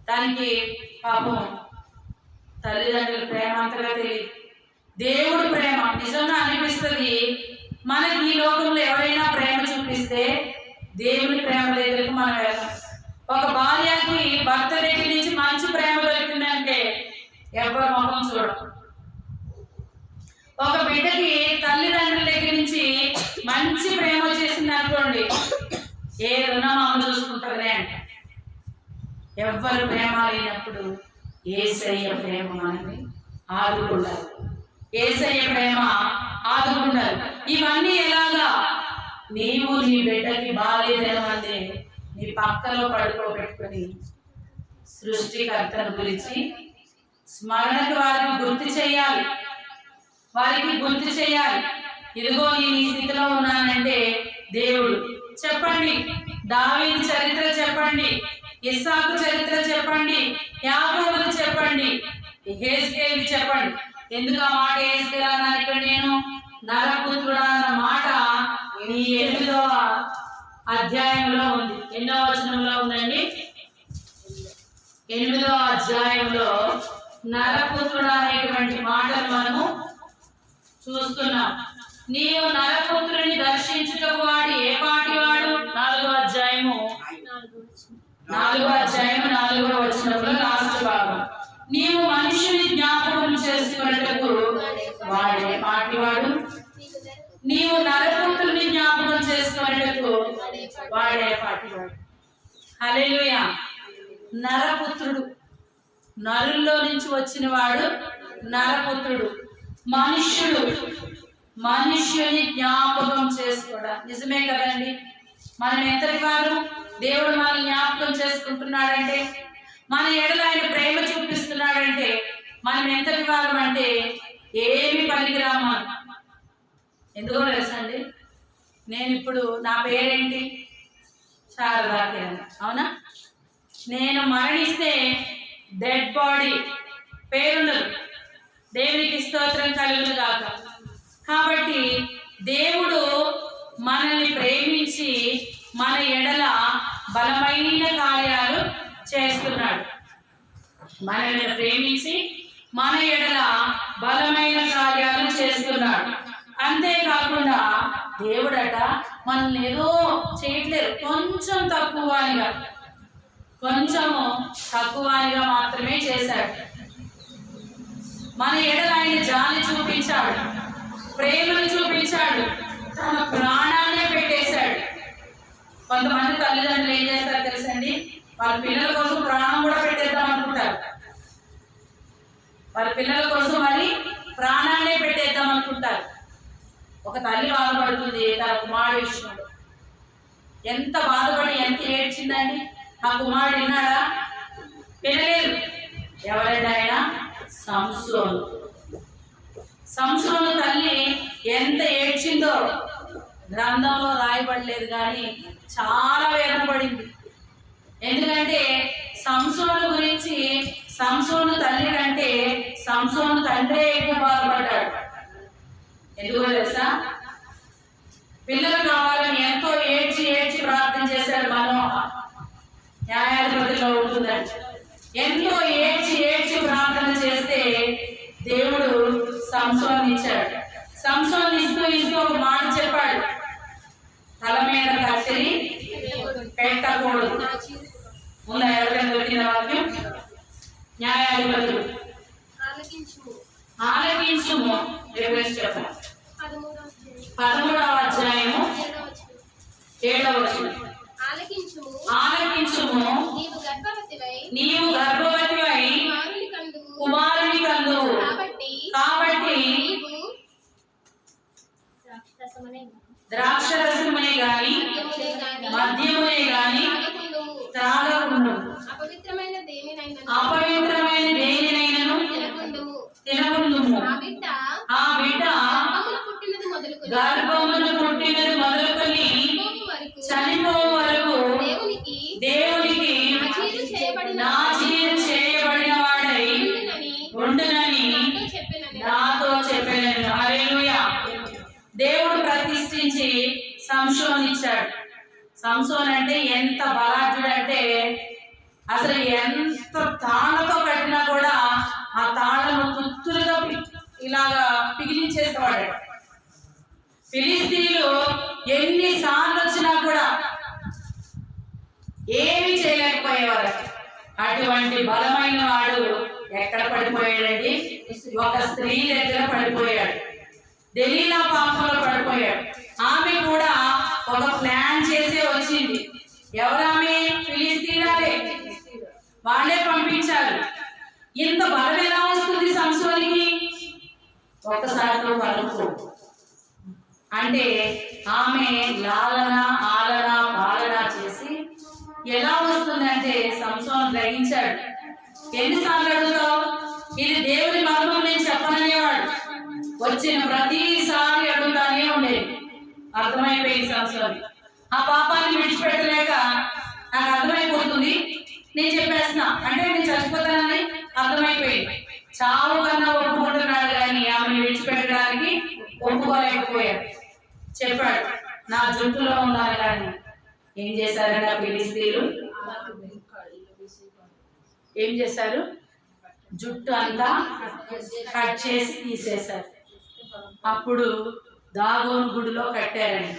దానికి పాపం తల్లిదండ్రుల ప్రేమ అంతగా తెలియదు. దేవుడు ప్రేమ నిజంగా అనిపిస్తుంది. మనకి ఈ లోకంలో ఎవరైనా ప్రేమ చూపిస్తే దేవుని ప్రేమ దగ్గరకు మనం వెళ్తాం. ఒక భార్యకి భర్త దగ్గర నుంచి మంచి ప్రేమ దొరికిందంటే ఎవరి ముఖం చూడడం. ఒక బిడ్డకి తల్లిదండ్రుల దగ్గర నుంచి మంచి ప్రేమ వచ్చేసింది అనుకోండి, ఏ రుణం అమ్మ చూసుకుంటుందిలే అంట. ఎవ్వరు ప్రేమ లేనప్పుడు యేసయ్య ప్రేమ మనల్ని ఆదుకుంటారు, యేసయ్య ప్రేమ ఆదుకుంటారు. ఇవన్నీ ఎలాగా, నీవు నీ బిడ్డకి బాలేదనమంటే నీ పక్కలో పడుకోబెట్టుకొని సృష్టికర్తను గురించి స్మరణకు వారికి గుర్తు చేయాలి, వారికి గుర్తు చేయాలి. ఇదిగో నేను ఈ స్థితిలో ఉన్నానంటే దేవుడు చెప్పండి, దావీదు చరిత్ర చెప్పండి, ఇస్సాకు చరిత్ర చెప్పండి, యాకోబును చెప్పండి, యెహెజ్కేలు చెప్పండి. ఎందుకు ఆ మాట యెహెజ్కేలు అన్నాను ఇక్కడ నేను, నరపుత్రుడా అన్న మాట ఈ 8వ అధ్యాయంలో ఉంది. ఎన్నో వచనంలో ఉందండి, 8వ అధ్యాయంలో నరపుత్రుడు అనేటువంటి మాటలు మనము చూస్తున్నాం. నీవు నరపుత్రుని దర్శించుటకు వాడు ఏ పాటి వాడు? 4వ అధ్యాయము 4వ వచనంలో లాస్ట్ భాగం. నీవు మనుషుని జ్ఞాపకం చేసుకున్నటకు వాడే పాటివాడు, నీవు నరపుత్రుని జ్ఞాపకం చేసుకున్నటకు వాడే పాటివాడు. హల్లెలూయా. నరపుత్రుడు, నరుల్లో నుంచి వచ్చిన వాడు నరపుత్రుడు. మనుష్యుని జ్ఞాపకం చేసుకోవడం. నిజమే కదండి? మనం ఎంతటి వారు? దేవుడు మనల్ని జ్ఞాపకం చేసుకుంటున్నాడంటే, మన ఎడల ఆయన ప్రేమ చూపిస్తున్నాడంటే మనం ఎంతటి వారు అంటే ఏమి పనికిరామా. ఎందుకో తెలుసండి, నేను ఇప్పుడు నా పేరేంటి? శారదా కిరణ్, అవునా? నేను మరణిస్తే డెడ్ బాడీ పేరుండదు. దేవునికి స్తోత్రం కలుగును గాక. కాబట్టి దేవుడు మనల్ని ప్రేమించి మన ఎడల బలమైన కార్యాలు చేస్తున్నాడు. మనల్ని ప్రేమించి మన ఎడల బలమైన కార్యాలు చేస్తున్నాడు. అంతేకాకుండా దేవుడట మనల్ని ఏదో చేయట్లేదు, కొంచెం తక్కువగా మాత్రమే చేశాడు. మన ఎడల ఆయన జాలి చూపించాడు, ప్రేమను చూపించాడు, తన ప్రాణాన్నే పెట్టేశాడు. కొంతమంది తల్లిదండ్రులు ఏం చేస్తారు తెలుసండి? వాళ్ళ పిల్లల కోసం ప్రాణం కూడా పెట్టేద్దాం అనుకుంటారు. వాళ్ళ పిల్లల కోసం మరి ప్రాణాన్నే పెట్టేద్దాం అనుకుంటారు. ఒక తల్లి బాధపడుతుంది తన కుమారుడు విషయంలో. ఎంత బాధపడి ఎంత ఏడ్చిందండి. ఆ కుమారుడు విన్నాడా? వినలేదు. ఎవరండి ఆయన? సంసోను తల్లి ఎంత ఏడ్చిందో గ్రంథంలో రాయబడలేదు, కానీ చాలా వేదన పడింది. ఎందుకంటే సంసోను గురించి సంసోను తల్లి కంటే సంసోను తండ్రే ఎక్కువ బాధపడ్డాడు. ఎందుకో తెలుసా? పిల్లలు కావాలని ఎంతో ఏడ్చి ప్రార్థన చేశాడు మనోహ. న్యాయాధిపతిలో ఉంటుందండి. ఎంతో ఏడ్చి ప్రార్థన చేస్తే దేవుడు సంసోను ఇచ్చాడు. సంసోను ఇస్తూ ఒక మాట చెప్పాడు, తల మీద కత్తిని పెట్టకూడదు. ఉందా ఎవరైనా దొరికిన వాక్యం? న్యాయాధిపతులు ఆలకించుము. చెప్పండి. 13వ అధ్యాయము 7వ వచనం. ఆలకించుము, నీవు గర్భవతివై కుమారుని కందువు. కాబట్టి ద్రాక్షరసమునే గాని మద్యమునే గాని త్రాగకుండు. అపవిత్రమైన దేనినైనను తినకుండుము. ఆ బిడ్డ గర్భమును పుట్టినది మొదలుకొని చనిపోవు వరకు దేవునికి నాజీరు చేయబడిన వాడై ఉండునని నాతో చెప్పాను. హల్లెలూయా. దేవుడు ప్రతిష్ఠించి సంసోనిచ్చాడు. సంసోన్ అంటే ఎంత బలాఢ్యుడు అంటే అసలు ఎంత తాళతో కట్టినా కూడా ఆ తాళను తుత్తులుగా ఇలాగా పిగిలించేసేవాడు. ఫిలిస్తీన్లు ఎన్నిసార్లు వచ్చినా కూడా ఏమి చేయలేకపోయేవారు. అటువంటి బలమైన వాడు ఎక్కడ పడిపోయాడండి? ఒక స్త్రీ దగ్గర పడిపోయాడు. దెలీలా పాపంలో పడిపోయాడు. ఆమె కూడా ఒక ప్లాన్ చేసే వచ్చింది. ఎవరామె? ఫిలిస్తీన్లే. వాళ్ళే పంపించారు. ఇంత బలం ఎలా వస్తుంది సంసోనికి? ఒక్కసారితో కలుపు అంటే ఆమె ఆలన పాలన చేసి ఎలా వస్తుందంటే సంసోను గ్రహించాడు. ఎన్నిసార్లు అడుగుతావు? ఇది దేవుని మర్మం నేను చెప్పననేవాడు. వచ్చిన ప్రతిసారి అడుగుతానే ఉండేది. అర్థమైపోయింది సంసోను. ఆ పాపాన్ని విడిచిపెట్టలేక నాకు అర్థమైపోతుంది, నేను చెప్పేస్తున్నా అంటే నేను చచ్చిపోతానని అర్థమైపోయింది. చావు కన్నా ఒప్పుకుంటున్నాడు, కానీ ఆమెను విడిచిపెట్టడానికి ఒప్పుకోలేకపోయాడు. చెప్పాడు, నా జుట్టులో ఉండాలి. కానీ ఏం చేశారంటే ఆ ఫిలిస్తీన్లు ఏం చేశారు? జుట్టు అంతా కట్ చేసి తీసేశారు. అప్పుడు దాగోను గుడిలో కట్టారండి.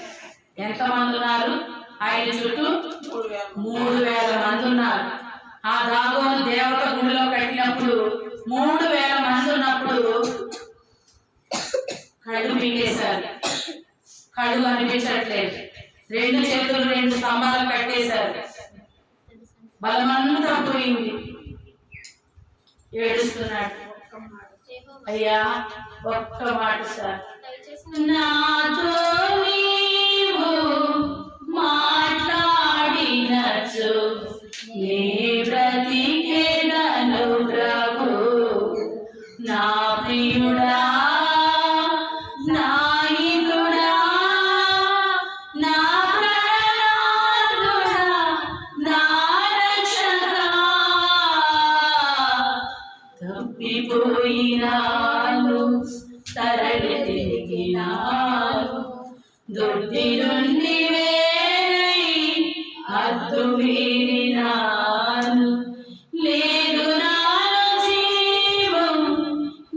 ఎంతమంది ఉన్నారు? ఆయన చుట్టూ 3000 మంది ఉన్నారు. ఆ దాగోను దేవత గుడిలో కట్టినప్పుడు 3000 మంది ఉన్నప్పుడు కళ్ళు మింగేశారు. కళ్ళు కనిపించట్లేదు. 2 చేతులు 2 స్తంభాలు కట్టేశారు. బలమంతా పోయింది. ఏడుస్తున్నాడు. అయ్యా ఒక్క మాట సార్. దయచేసి నాతో నీవు మాట్లాడినచు నీ బ్రతికేదను ప్రభు. నా ప్రియుడా, నా హితుడా, నా ప్రాణనాథుడా, నా రక్షకా, తప్పిపోయినాను తరలి తిరిగినాను, దొడ్డి నుండి వేరై హద్దు మీరినాను. లేదు నాలో జీవం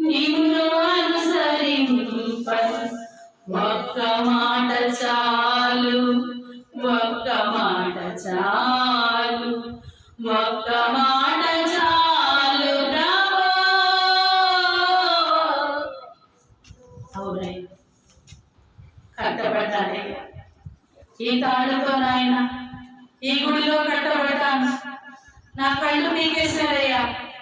నిన్ను అనుసరింప, ఒక్క మాట చాలు, ఒక్క మాట చాలు, ఒక్క మాట చాలు ప్రభు. అవునయ్య, కట్టబడ్డానే ఈ తాడుతో నాయన, ఈ గుడిలో కట్టబడ్డాను. నా కళ్ళు పీకేశారయ్యా,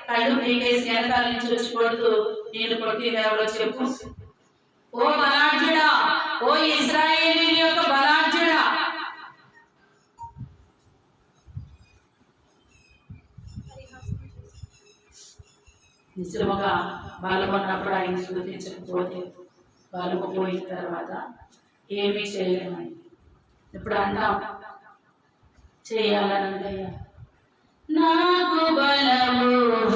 కళ్ళు పీకేసి వెనకాల నుంచి వచ్చి కొడుతూ, నేను కొట్టింది ఎవరో చెప్పు. ఓ బలాఢ్యుడా, ఓ ఇశ్రాయేలీ యొక్క బలాఢ్యుడా, నిజముగా బలం ఉన్నప్పుడు ఆయన స్తుతించకపోతే బలము పోయిన తర్వాత ఏమీ చేయలేమని ఇప్పుడు అంటాం. చేయాలన్నయ్యా, నాకు బలము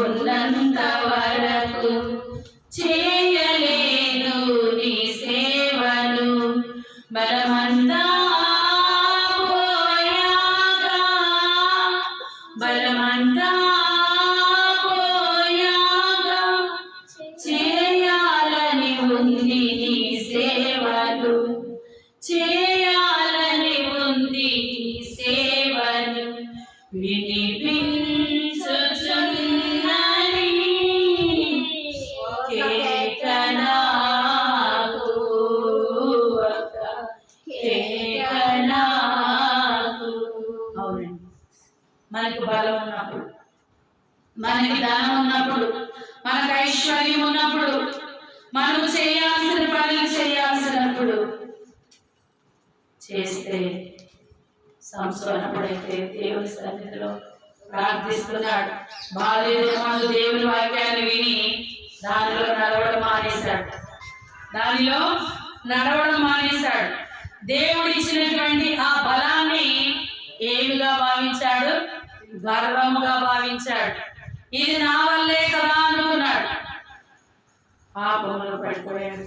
ఉన్నంత వరకు చేయలేను నీ సేవను, బలమంతా పోయాక, బలమంతా పోయాక చేయాలని ఉంది నీ సేవలు, చేయాలని ఉంది నీ సేవలు, వినిపించుచున్నది కేక నాకు, కేక నాకు. అవునండి, మనకు బలం ఉన్నప్పుడు, మనకి ధనం ఉన్నప్పుడు, మనకు ఐశ్వర్యం ఉన్నప్పుడు, మనం చేయాల్సిన పనులు చేయాల్సినప్పుడు చేస్తే, సంసోను అప్పుడైతే దేవుని సన్నిధిలో ప్రార్థిస్తున్నాడు. బాల్యదేమో దేవుని వాక్యాన్ని విని దానిలో నడవడం మానేశాడు. దేవుడు ఇచ్చినటువంటి ఆ బలాన్ని ఏమిగా భావించాడు? గర్వముగా భావించాడు. ఇది నా వల్లే కదా అనుకున్నాడు. పాపంలో పడిపోయాడు,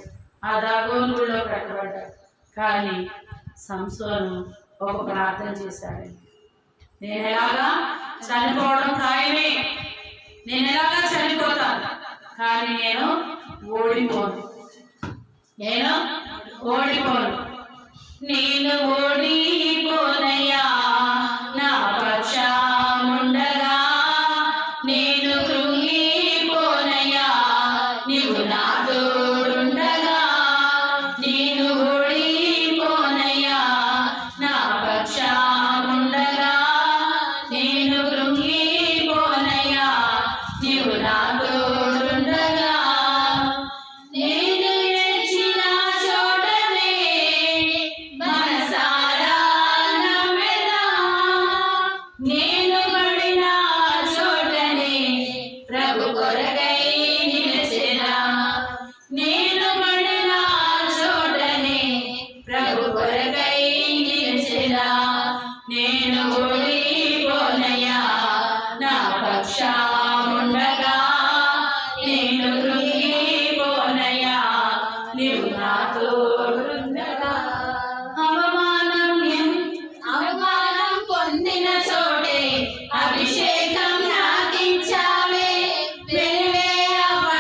ఆ దాగోనులో పెట్టబడ్డాడు. కానీ సంసోను ఒక ప్రార్థన చేశాడు. నేను ఎలాగా చనిపోవడం ఖాయమే, నేను ఎలాగా చనిపోతాను, కానీ నేను ఓడిపోను, నేను ఓడిపోను, నేను ఓడిపోనయ్యా, నా పక్షముండగా నేను కృంగిపోనయ్యా, నీవు నా తోడుండగా నేను ఓడిపోనయ్యా, నా పక్షముండగా నేను కృంగిపోనయ్యా, నీవు నా తోడుండగా. నేను ఏడ్చిన చోటనే మనసారా నమ్మెదా, నేను పడిన చోటనే ప్రభు కొరకై నిలిచెదా, నేను పడిన చోటనే ప్రభు కొరకై నిలిచెదా, నేను ఓడిపోనయ్యా, నా పక్షముండగా నేను కృంగిపోనయ్యా, నీవు నా తోడుండగా. అవమానం పొందిన చోటే అభిషేకం నాకించావే, వెలివేయబడిన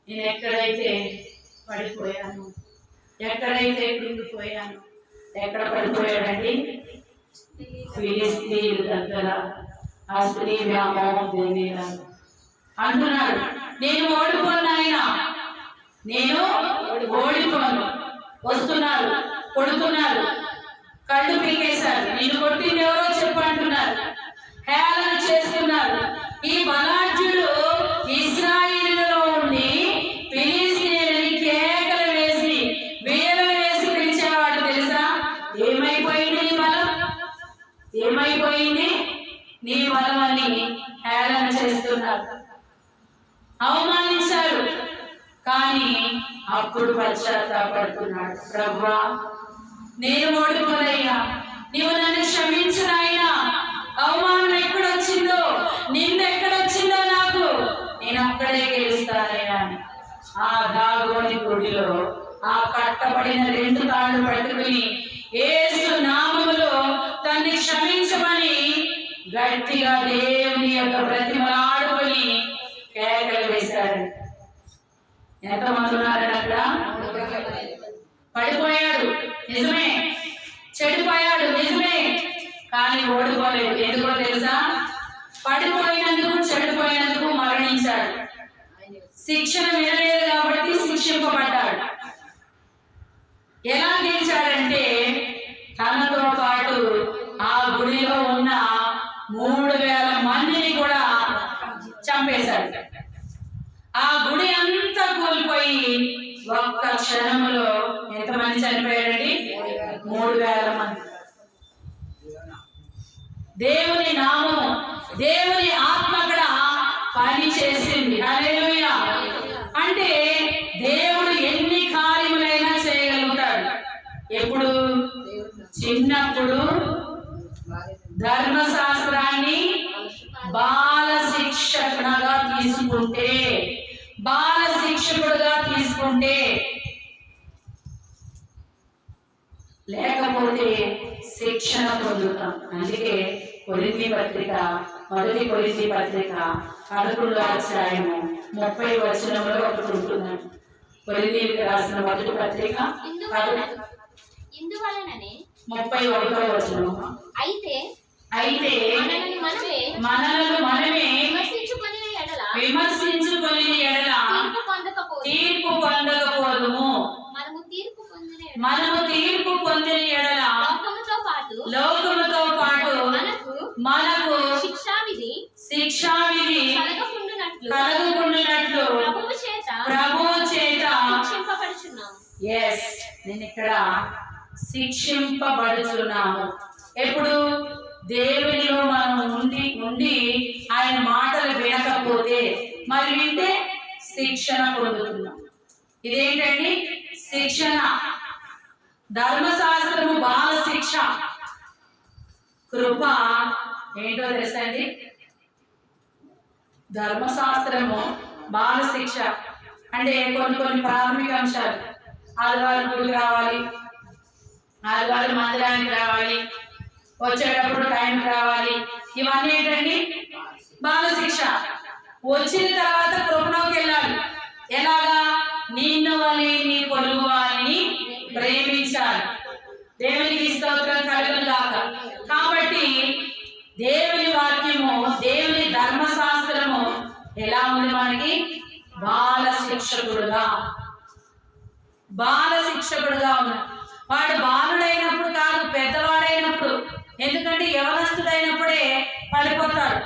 నేను ఎక్కడైతే పడిపోయాను, ఎక్కడైతే కృంగిపోయాను, ఎక్కడ పడిపోయాడండి? ఫిలిస్తీన్ల దగ్గర ఆ స్త్రీ వ్యామోహం తెలియదు అంటున్నాడు. నేను ఓడిపోను ఆయన, నేను ఓడిపోను. వస్తున్నారు, కొడుతున్నారు, కళ్ళు పీకేశారు. నేను కొట్టింది ఎవరో చెప్పు అంటున్నారు, హేళన చేస్తున్నారు. ఈ బలాఢ్యుడు ఇశ్రాయేలులో ఉండి ఫిలిస్తీయులని కేకలు వేసి వీరలు వేసి పిలిచేవాడు తెలుసా? ఏమైపోయింది నీ బలం, ఏమైపోయింది నీ బలం అని హేళన చేస్తున్నారు, అవమానించారు. కానీ అప్పుడు పశ్చాత్తాపడుతున్నాడు. ప్రభువా, నేను ఓడిపోనయ్యా, నీవు నన్ను క్షమించు నాయనా. అవమానం ఎక్కడొచ్చిందో, నిన్నెక్కడొచ్చిందో నాకు, నేను అక్కడే గెలుస్తానయ్యా. ఆ దాగోని గుడిలో ఆ కట్టబడిన 2 తాళ్ళు పట్టుకుని యేసు నామములో తన్ని క్షమించమని గట్టిగా దేవుని యొక్క ప్రతిమలాడుకొని కేకలు వేశాడు. ఎంతమంది ఉన్నారని అక్కడ? పడిపోయాడు నిజమే, చెడిపోయాడు నిజమే, కానీ ఓడిపోలేదు. ఎందుకో తెలుసా? పడిపోయినందుకు, చెడిపోయినందుకు మరణించాడు. శిక్షణ వినలేదు కాబట్టి శిక్షింపబడ్డాడు. ఎలా గెలిచాడంటే తనతో పాటు ఆ గుడిలో ఉన్న 3000 మందిని కూడా చంపేశాడు. ఆ గుడి అంతా కూలిపోయి ఒక్క క్షణంలో ఎంతమంది చనిపోయారండి? 3000 మంది. దేవుని నామము, దేవుని ఆత్మ అక్కడ పని చేసింది. హల్లెలూయా. అంటే దేవుడు ఎన్ని కార్యములైనా చేయగలుగుతాడు. ఎప్పుడు? చిన్నప్పుడు ధర్మశాస్త్రాన్ని బాల శిక్షకుడుగా తీసుకుంటే, బాల శిక్షకుడుగా తీసుకుంటే, లేకపోతే శిక్షణ పొందుతాం. అందుకే కొరింథీ పత్రిక, మొదటి కొరింథీ పత్రిక 11వ అధ్యాయము 30వ వచనంలో ఒకటి ఉంటుందండి. కొరింథీయులకు రాసిన మొదటి పత్రిక ఇందువలననే 31వ వచనం, అయితే మనలను మనమే విమర్శించుకొని ఎడల తీర్పు పొందకపోదుము. మనము తీర్పు పొందిన ఎడల లోకముతో పాటు మనకు శిక్షావిధి కలగకుండునట్లు ప్రభువు చేత నేను ఇక్కడ శిక్షింపబడుచున్నాము. ఎప్పుడు? దేవునిలో మనం ఉండి ఆయన మాటలు వినకపోతే, మరి వింటే శిక్షణ పొందుతున్నాం. ఇదేంటండి? శిక్షణ. ధర్మశాస్త్రము బాల శిక్ష, కృప ఏంటో తెలుసా అండి? ధర్మశాస్త్రము బాల శిక్ష అంటే కొన్ని ప్రాథమిక అంశాలు. ఆదివారం గుడికి రావాలి, ఆదివారం మందిరానికి రావాలి, వచ్చేటప్పుడు టైంకి రావాలి. ఇవన్నీ ఏంటండి? బాల శిక్ష. వచ్చిన తర్వాత కృపలోకి వెళ్ళాలి. ఎలాగా? నిన్ను వలె నీ పొరుగు వారిని ప్రేమించాలి. దేవునికి స్తోత్రం కలుగును గాక. కాబట్టి దేవుని వాక్యము, దేవుని ధర్మశాస్త్రము ఎలా ఉంది మనకి? బాల శిక్షకుడుగా ఉన్నాడు. వాడు బాలుడైనప్పుడు కాదు, పెద్దవాడైనప్పుడు. ఎందుకంటే యవనస్తుడైనప్పుడే పడిపోతాడు.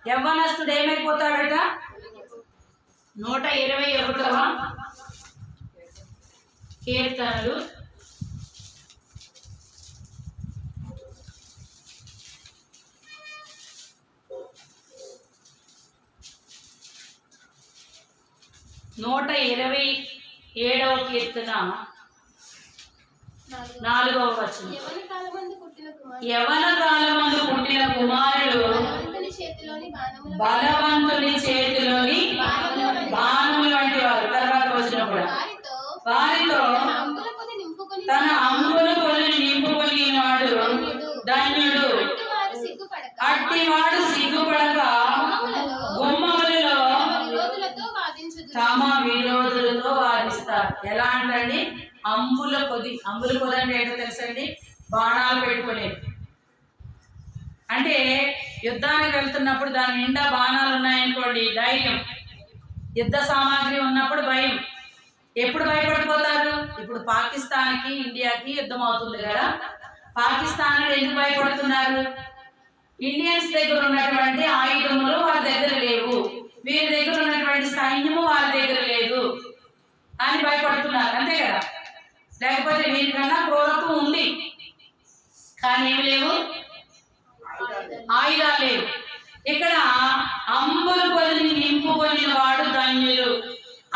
యవ్వనస్తుడు ఏమైపోతాడట? 121వ కీర్తనలు 127వ కీర్తన 4వ వచనం. యవన కాలమందు పుట్టిన కుమారుడు బలవంతుని చేతిలోని బాణములు వంటి వారు. తర్వాత వచ్చిన కూడా వారితో తన అంబుల కొలిని నింపుకొని వాడు ధన్యుడు. అట్టివాడు సిగ్గుపడక గుమ్మములలో తమ విరోధులతో ఎలా అంటండి? అంబుల పొది. అంబుల పొది అంటే ఏంటో తెలుసండి? బాణాలు పెట్టుకునేది. అంటే యుద్ధానికి వెళ్తున్నప్పుడు దాని నిండా బాణాలు ఉన్నాయనుకోండి, ధైర్యం. యుద్ధ సామాగ్రి ఉన్నప్పుడు భయం. ఎప్పుడు భయపడిపోతారు? ఇప్పుడు పాకిస్తాన్కి ఇండియాకి యుద్ధం అవుతుంది కదా, పాకిస్తాన్ ఎందుకు భయపడుతున్నారు? ఇండియన్స్ దగ్గర ఉన్నటువంటి ఆయుధములు వారి దగ్గర లేవు, వీరి దగ్గర ఉన్నటువంటి సైన్యము వారి దగ్గర లేదు అని భయపడుతున్నారు, అంతే కదా. లేకపోతే వీరికన్నా క్రూరత్వం ఉంది కానీ ఏమి లేవు, ఆయుధాలు లేవు. ఇక్కడ అంబుల పొదిని నింపుకొని వాడు ధన్యులు.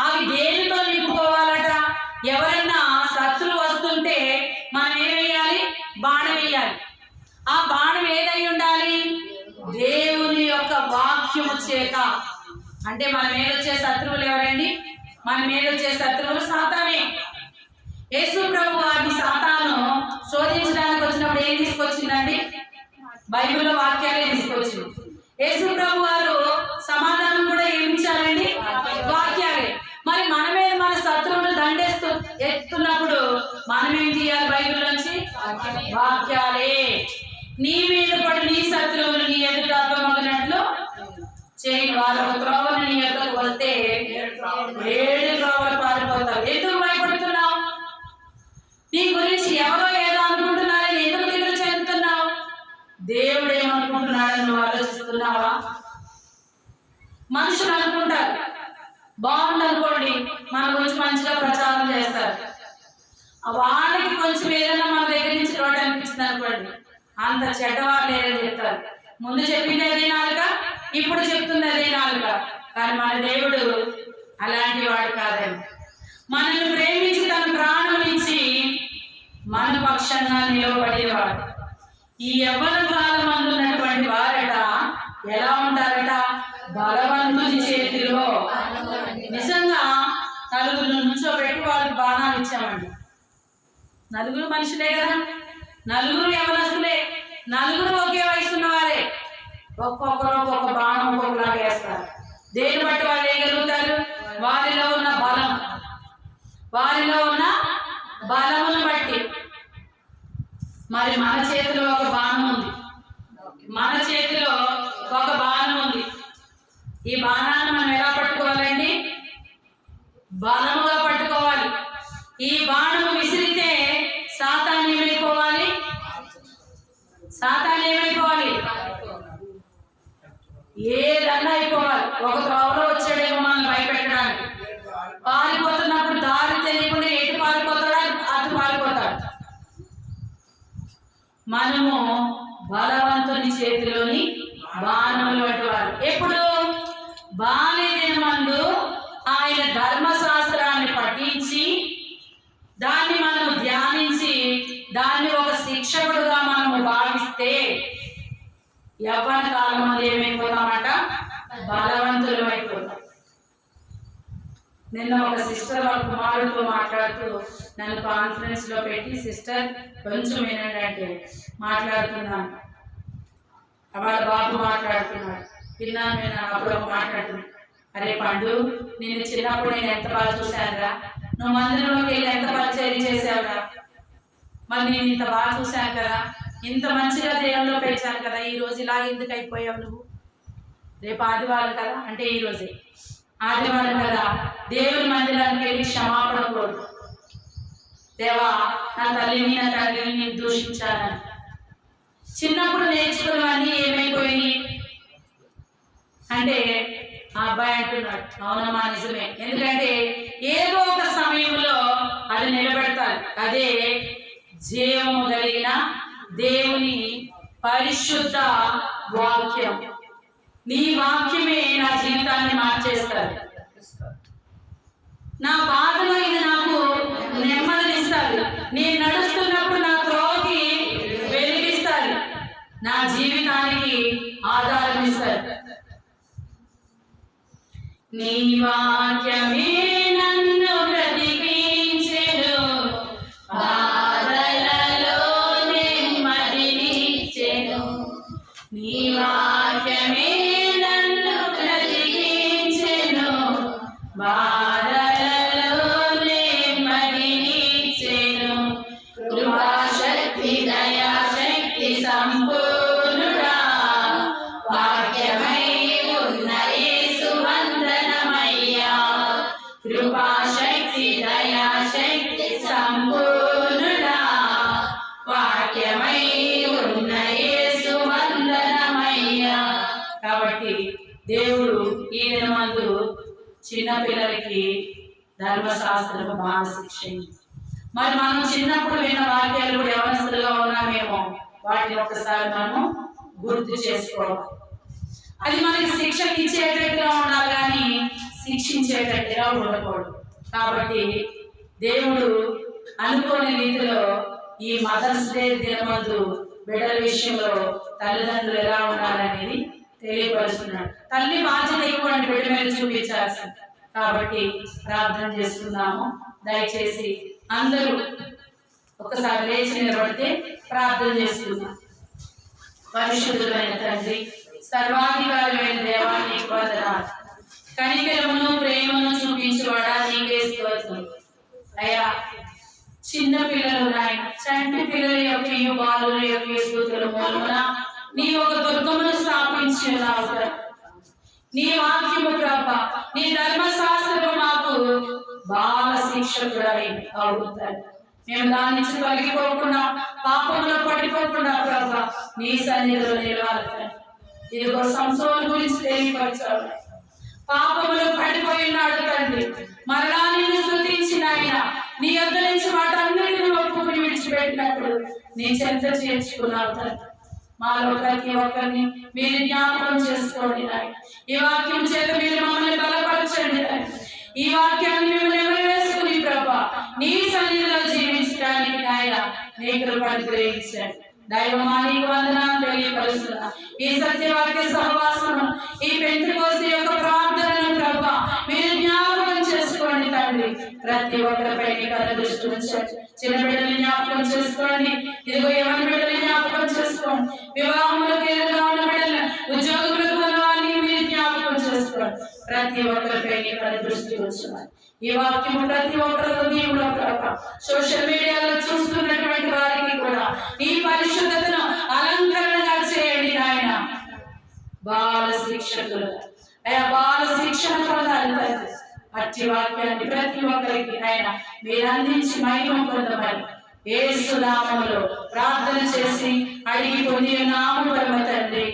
అవి దేనితో నింపుకోవాలట? ఎవరన్నా శత్రువు వస్తుంటే మనం ఏం వేయాలి? బాణం వేయాలి. ఆ బాణం ఏదై ఉండాలి? దేవుని యొక్క వాక్యము చేత. అంటే మన మీద వచ్చే శత్రువులు ఎవరండి? మన మీద వచ్చే శత్రువులు సాతానే. యేసు ప్రభు వారిని సాతాను శోధించడానికి వచ్చినప్పుడు ఏం తీసుకొచ్చిందండి? బైబిల్లో వాక్యాలే తీసుకొచ్చింది. యేసు ప్రభు వారు సమాధానం కూడా ఏమిచ్చారండి? వాక్యాలే. మరి మన మీద మన శత్రువులు దండేస్తూ ఎత్తున్నప్పుడు మనం ఏం చేయాలి? బైబిల్ నుంచి వాక్యాలే. నీ మీద పడి నీ శత్రువులు నీ ఎదుట అర్థమగినట్లు చేయని వారు ఒక త్రోవను నీ ఎదుటకు వస్తే 7 త్రోవలు పారిపోతావు. ఎందుకు భయపడుతున్నావు? నీ గురించి ఎవరో ఏదో అనుకుంటున్నారని ఎందుకు దిగులు చెందుతున్నావు? దేవుడు ఏమనుకుంటున్నాడని నువ్వు ఆలోచిస్తున్నావా? మనుషులు అనుకుంటారు, బాగుందనుకోండి మన గురించి మంచిగా ప్రచారం చేస్తారు. వాళ్ళకి కొంచెం ఏదైనా మన దగ్గర నుంచి రోడ్ అనిపించింది అనుకోండి, అంత చెడ్డవారు లేదని చెప్తారు. ముందు చెప్పింది అదే నాలుక, ఇప్పుడు చెప్తుంది అదే నాలుక. కానీ మన దేవుడు అలాంటి వాడు కాదండి. మనల్ని ప్రేమించి తన ప్రాణం ఇచ్చి మన పక్షంగా నిలబడేవాడు. ఈ యవ్వన కాలం అందున్నటువంటి వారట ఎలా ఉంటారట? బలవంతుని చేతిలో. నిజంగా నలుగురు నుంచోబెట్టి వాళ్ళకి బాణాలు ఇచ్చామండి. నలుగురు మనుషులే కదా, నలుగురు యవనస్తులే, నలుగురు ఒకే వయసు ఉన్నవారే. ఒక్కొక్కరు ఒక్కొక్క బాణం ఒక్కొక్కలాగా వేస్తారు. దేని బట్టి వాళ్ళు వేయగలుగుతారు? వారిలో ఉన్న బలం, వారిలో ఉన్న బలమును బట్టి. మరి మన చేతిలో ఒక బాణం ఉంది, మన చేతిలో ఒక బాణం ఉంది. ఈ బాణాన్ని మనం ఎలా పట్టుకోవాలండి? బలముగా పట్టుకోవాలి. ఈ బాణము విసిరితే సాతాను ఏమైపోవాలి? సాతాను ఏమైపోవాలి? ఏదన్నా అయిపోవాలి. ఒక త్రోవలో వచ్చాడేమో మనం భయపెట్టడానికి, పారిపోతున్నప్పుడు దారి తెలియకుండా ఎటు పారిపోతాడో అటు పారిపోతాడు. మనము బలవంతుని చేతిలోని బాణములు వంటి వారు. ఎప్పుడు? బాల్యదినమందు ఆయన ధర్మశాస్త్రాన్ని పఠించి దాన్ని మనం ధ్యానించి దాన్ని ఒక శిక్షకుడుగా మనము భావిస్తే యవ్వన కాలం అది ఏమైపోతామట? బలవంతులు అయిపోతాం. నిన్న ఒక సిస్టర్ వాళ్ళ కుమారుడితో మాట్లాడుతూ నన్ను కాన్ఫరెన్స్ లో పెట్టి, సిస్టర్ కొంచెం వినండి అంటే మాట్లాడుతున్నాను. వాళ్ళ బాబు మాట్లాడుతున్నాడు, విన్నాను. నేను అప్పుడు మాట్లాడుతున్నాను, అరే పండు, నిన్ను చిన్నప్పుడు నేను ఎంత బాగా చూశానురా, నువ్వు మందిరంలోకి వెళ్ళి ఎంత పరిచయం చేసావురా, మరి నేను ఇంత బాగా చూశాను కదా, ఇంత మంచిగా దేవుల్లో పెంచాను కదా, ఈ రోజు ఇలా ఎందుకు అయిపోయావు నువ్వు? రేపు ఆదివారం కదా, అంటే ఈ రోజే ఆదివారం కదా, దేవుని మందిరానికి వెళ్ళి క్షమాపణ కోరు. దేవా, నా తల్లిని నా తండ్రిని నేను దూషించానని. చిన్నప్పుడు నేర్చుకున్నవన్నీ ఏమైపోయింది అంటే ఆ అబ్బాయి అంటున్నాడు, అవునమ్మా నిజమే. ఎందుకంటే ఏదో ఒక సమయంలో అది నిలబెడతారు. అదే జీవము కలిగిన దేవుని పరిశుద్ధ వాక్యం. నీ వాక్యమే నా జీవితాన్ని మార్చేస్తారు. నా బాధలో ఇది నాకు నెమ్మదినిస్తారు. నేను నడుస్తున్నప్పుడు నా త్రోవకి వెలిగిస్తారు, నా జీవితానికి ఆధారం ఇస్తారు. నీ వాక్యమే నన్ను బ్రతికించెను, బాధలలో నెమ్మదినిచ్చెను. నీ వాక్యమే నన్ను బ్రతికించెను, బాధలలో నెమ్మదినిచ్చెను. చిన్న పిల్లలకి ధర్మశాస్త్రము బాగా శిక్ష అయింది. మరి మనం చిన్నప్పుడు విన్న వాక్యాలు కూడా యవనస్తులుగా ఉన్నామేమో, వాటిని ఒక్కసారి మనము గుర్తు చేసుకోవాలి. అది మనకి శిక్షణ ఇచ్చేటట్టుగా ఉండాలి కానీ శిక్షించేటట్టుగా ఉండకూడదు. కాబట్టి దేవుడు అనుకోని రీతిలో ఈ మదర్స్ డే దినమందు బిడ్డల విషయంలో తల్లిదండ్రులు ఎలా ఉండాలనేది తెలియపరుస్తున్నాడు. తల్లి బాధ్యత ఎక్కువ బిడ్డ మీద చూపించాల్సింది. కాబట్టి ప్రార్థన చేసుకుందాము. దయచేసి అందరూ ఒకసారి లేచి నిలబడితే ప్రార్థన చేసుకుందాం. పరిశుద్ధులైన తండ్రి, సర్వాధికారమైన దేవా, నీకు వందనాలు. కనికరమును ప్రేమను చూపించేవాడా, నీకే స్తోత్రం. అయ్యా, చిన్న పిల్లలు నాయన, చంటి పిల్లల యొక్క బాలుల యొక్క స్థుతుల మూలమున నీ ఒక దుర్గమును స్థాపించి ఉన్నావు. నీ వాక్యము ప్రభా, నీ ధర్మశాస్త్రము మాకు బాల శిక్షకుడై అవుతాడు. మేము దాని నుంచి తొలగిపోకుండా, పాపంలో పడిపోకుండా ప్రభా నీ సన్నిధిలో నిలవాలి. ఇదిగో సంసోను గురించి తెలియపరచాలి. పాపములో పడిపోయినాడు తండ్రి, మరలా నిన్ను స్తుతించిన ఆయన నీ యొద్ద నుంచి వాటన్నిటిని ఒప్పుకుని విడిచిపెట్టినప్పుడు నీ చెంత చేర్చుకున్నావు తండ్రి. మాలో ప్రతి ఒక్కరిని మీరు జ్ఞాపకం చేసుకోండి నాయన. ఈ వాక్యం చేత మీరు మమ్మల్ని బలపరచండి నాయన. ఈ వాక్యాన్ని మిమ్మల్ని ఎవరు వేసుకుని ప్రభా నీ సన్నిధిలో జీవించడానికి నాయన నీ కృప అనుగ్రహించండి. దైవమా, నీకు వందనాలు తెలియపరుస్తున్నా. ఈ సత్యవాక్య సహవాసం, ఈ పెంతెకోస్తు యొక్క ప్రార్థనను ప్రభా మీరు జ్ఞాపకం చేసుకోండి తండ్రి. ప్రతి ఒక్కరిపై నీ కళ్ళ దృష్టి ఉంచండి. చిన్న బిడ్డల్ని జ్ఞాపకం చేసుకోండి. ఇదిగో యవ్వన బిడ్డల్ని జ్ఞాపకం చేసుకోండి. వివాహములకు ఎదురుగా ఉన్న బిడ్డలు, ఉద్యోగులకు ఉన్న వారిని మీరు జ్ఞాపకం చేసుకోండి. ప్రతి ఒక్కరిపై నీ కళ్ళ దృష్టి ఉంచండి. ఈ వాక్యము ప్రతి ఒక్కరి హృదయంలో ప్రభా, సోషల్ మీడియాలో చూస్తున్నటువంటి వారికి కూడా ఈ పరిశుద్ధతను అలంకరణగా చేయండి నాయన. బాల శిక్షకులు అయ్యా, బాల శిక్షణ పొందాలి తండ్రి. అట్టి వాక్యాన్ని ప్రతి ఒక్కరికి ఆయన మీరు అందించి మహిమ పొందమని యేసు నామములో ప్రార్థన చేసి అడిగి పొంది నామము పరమ తండ్రి.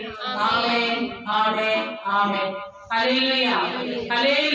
ఆమేన్, ఆమేన్, ఆమేన్. హల్లెలూయా, హల్లెలూయా.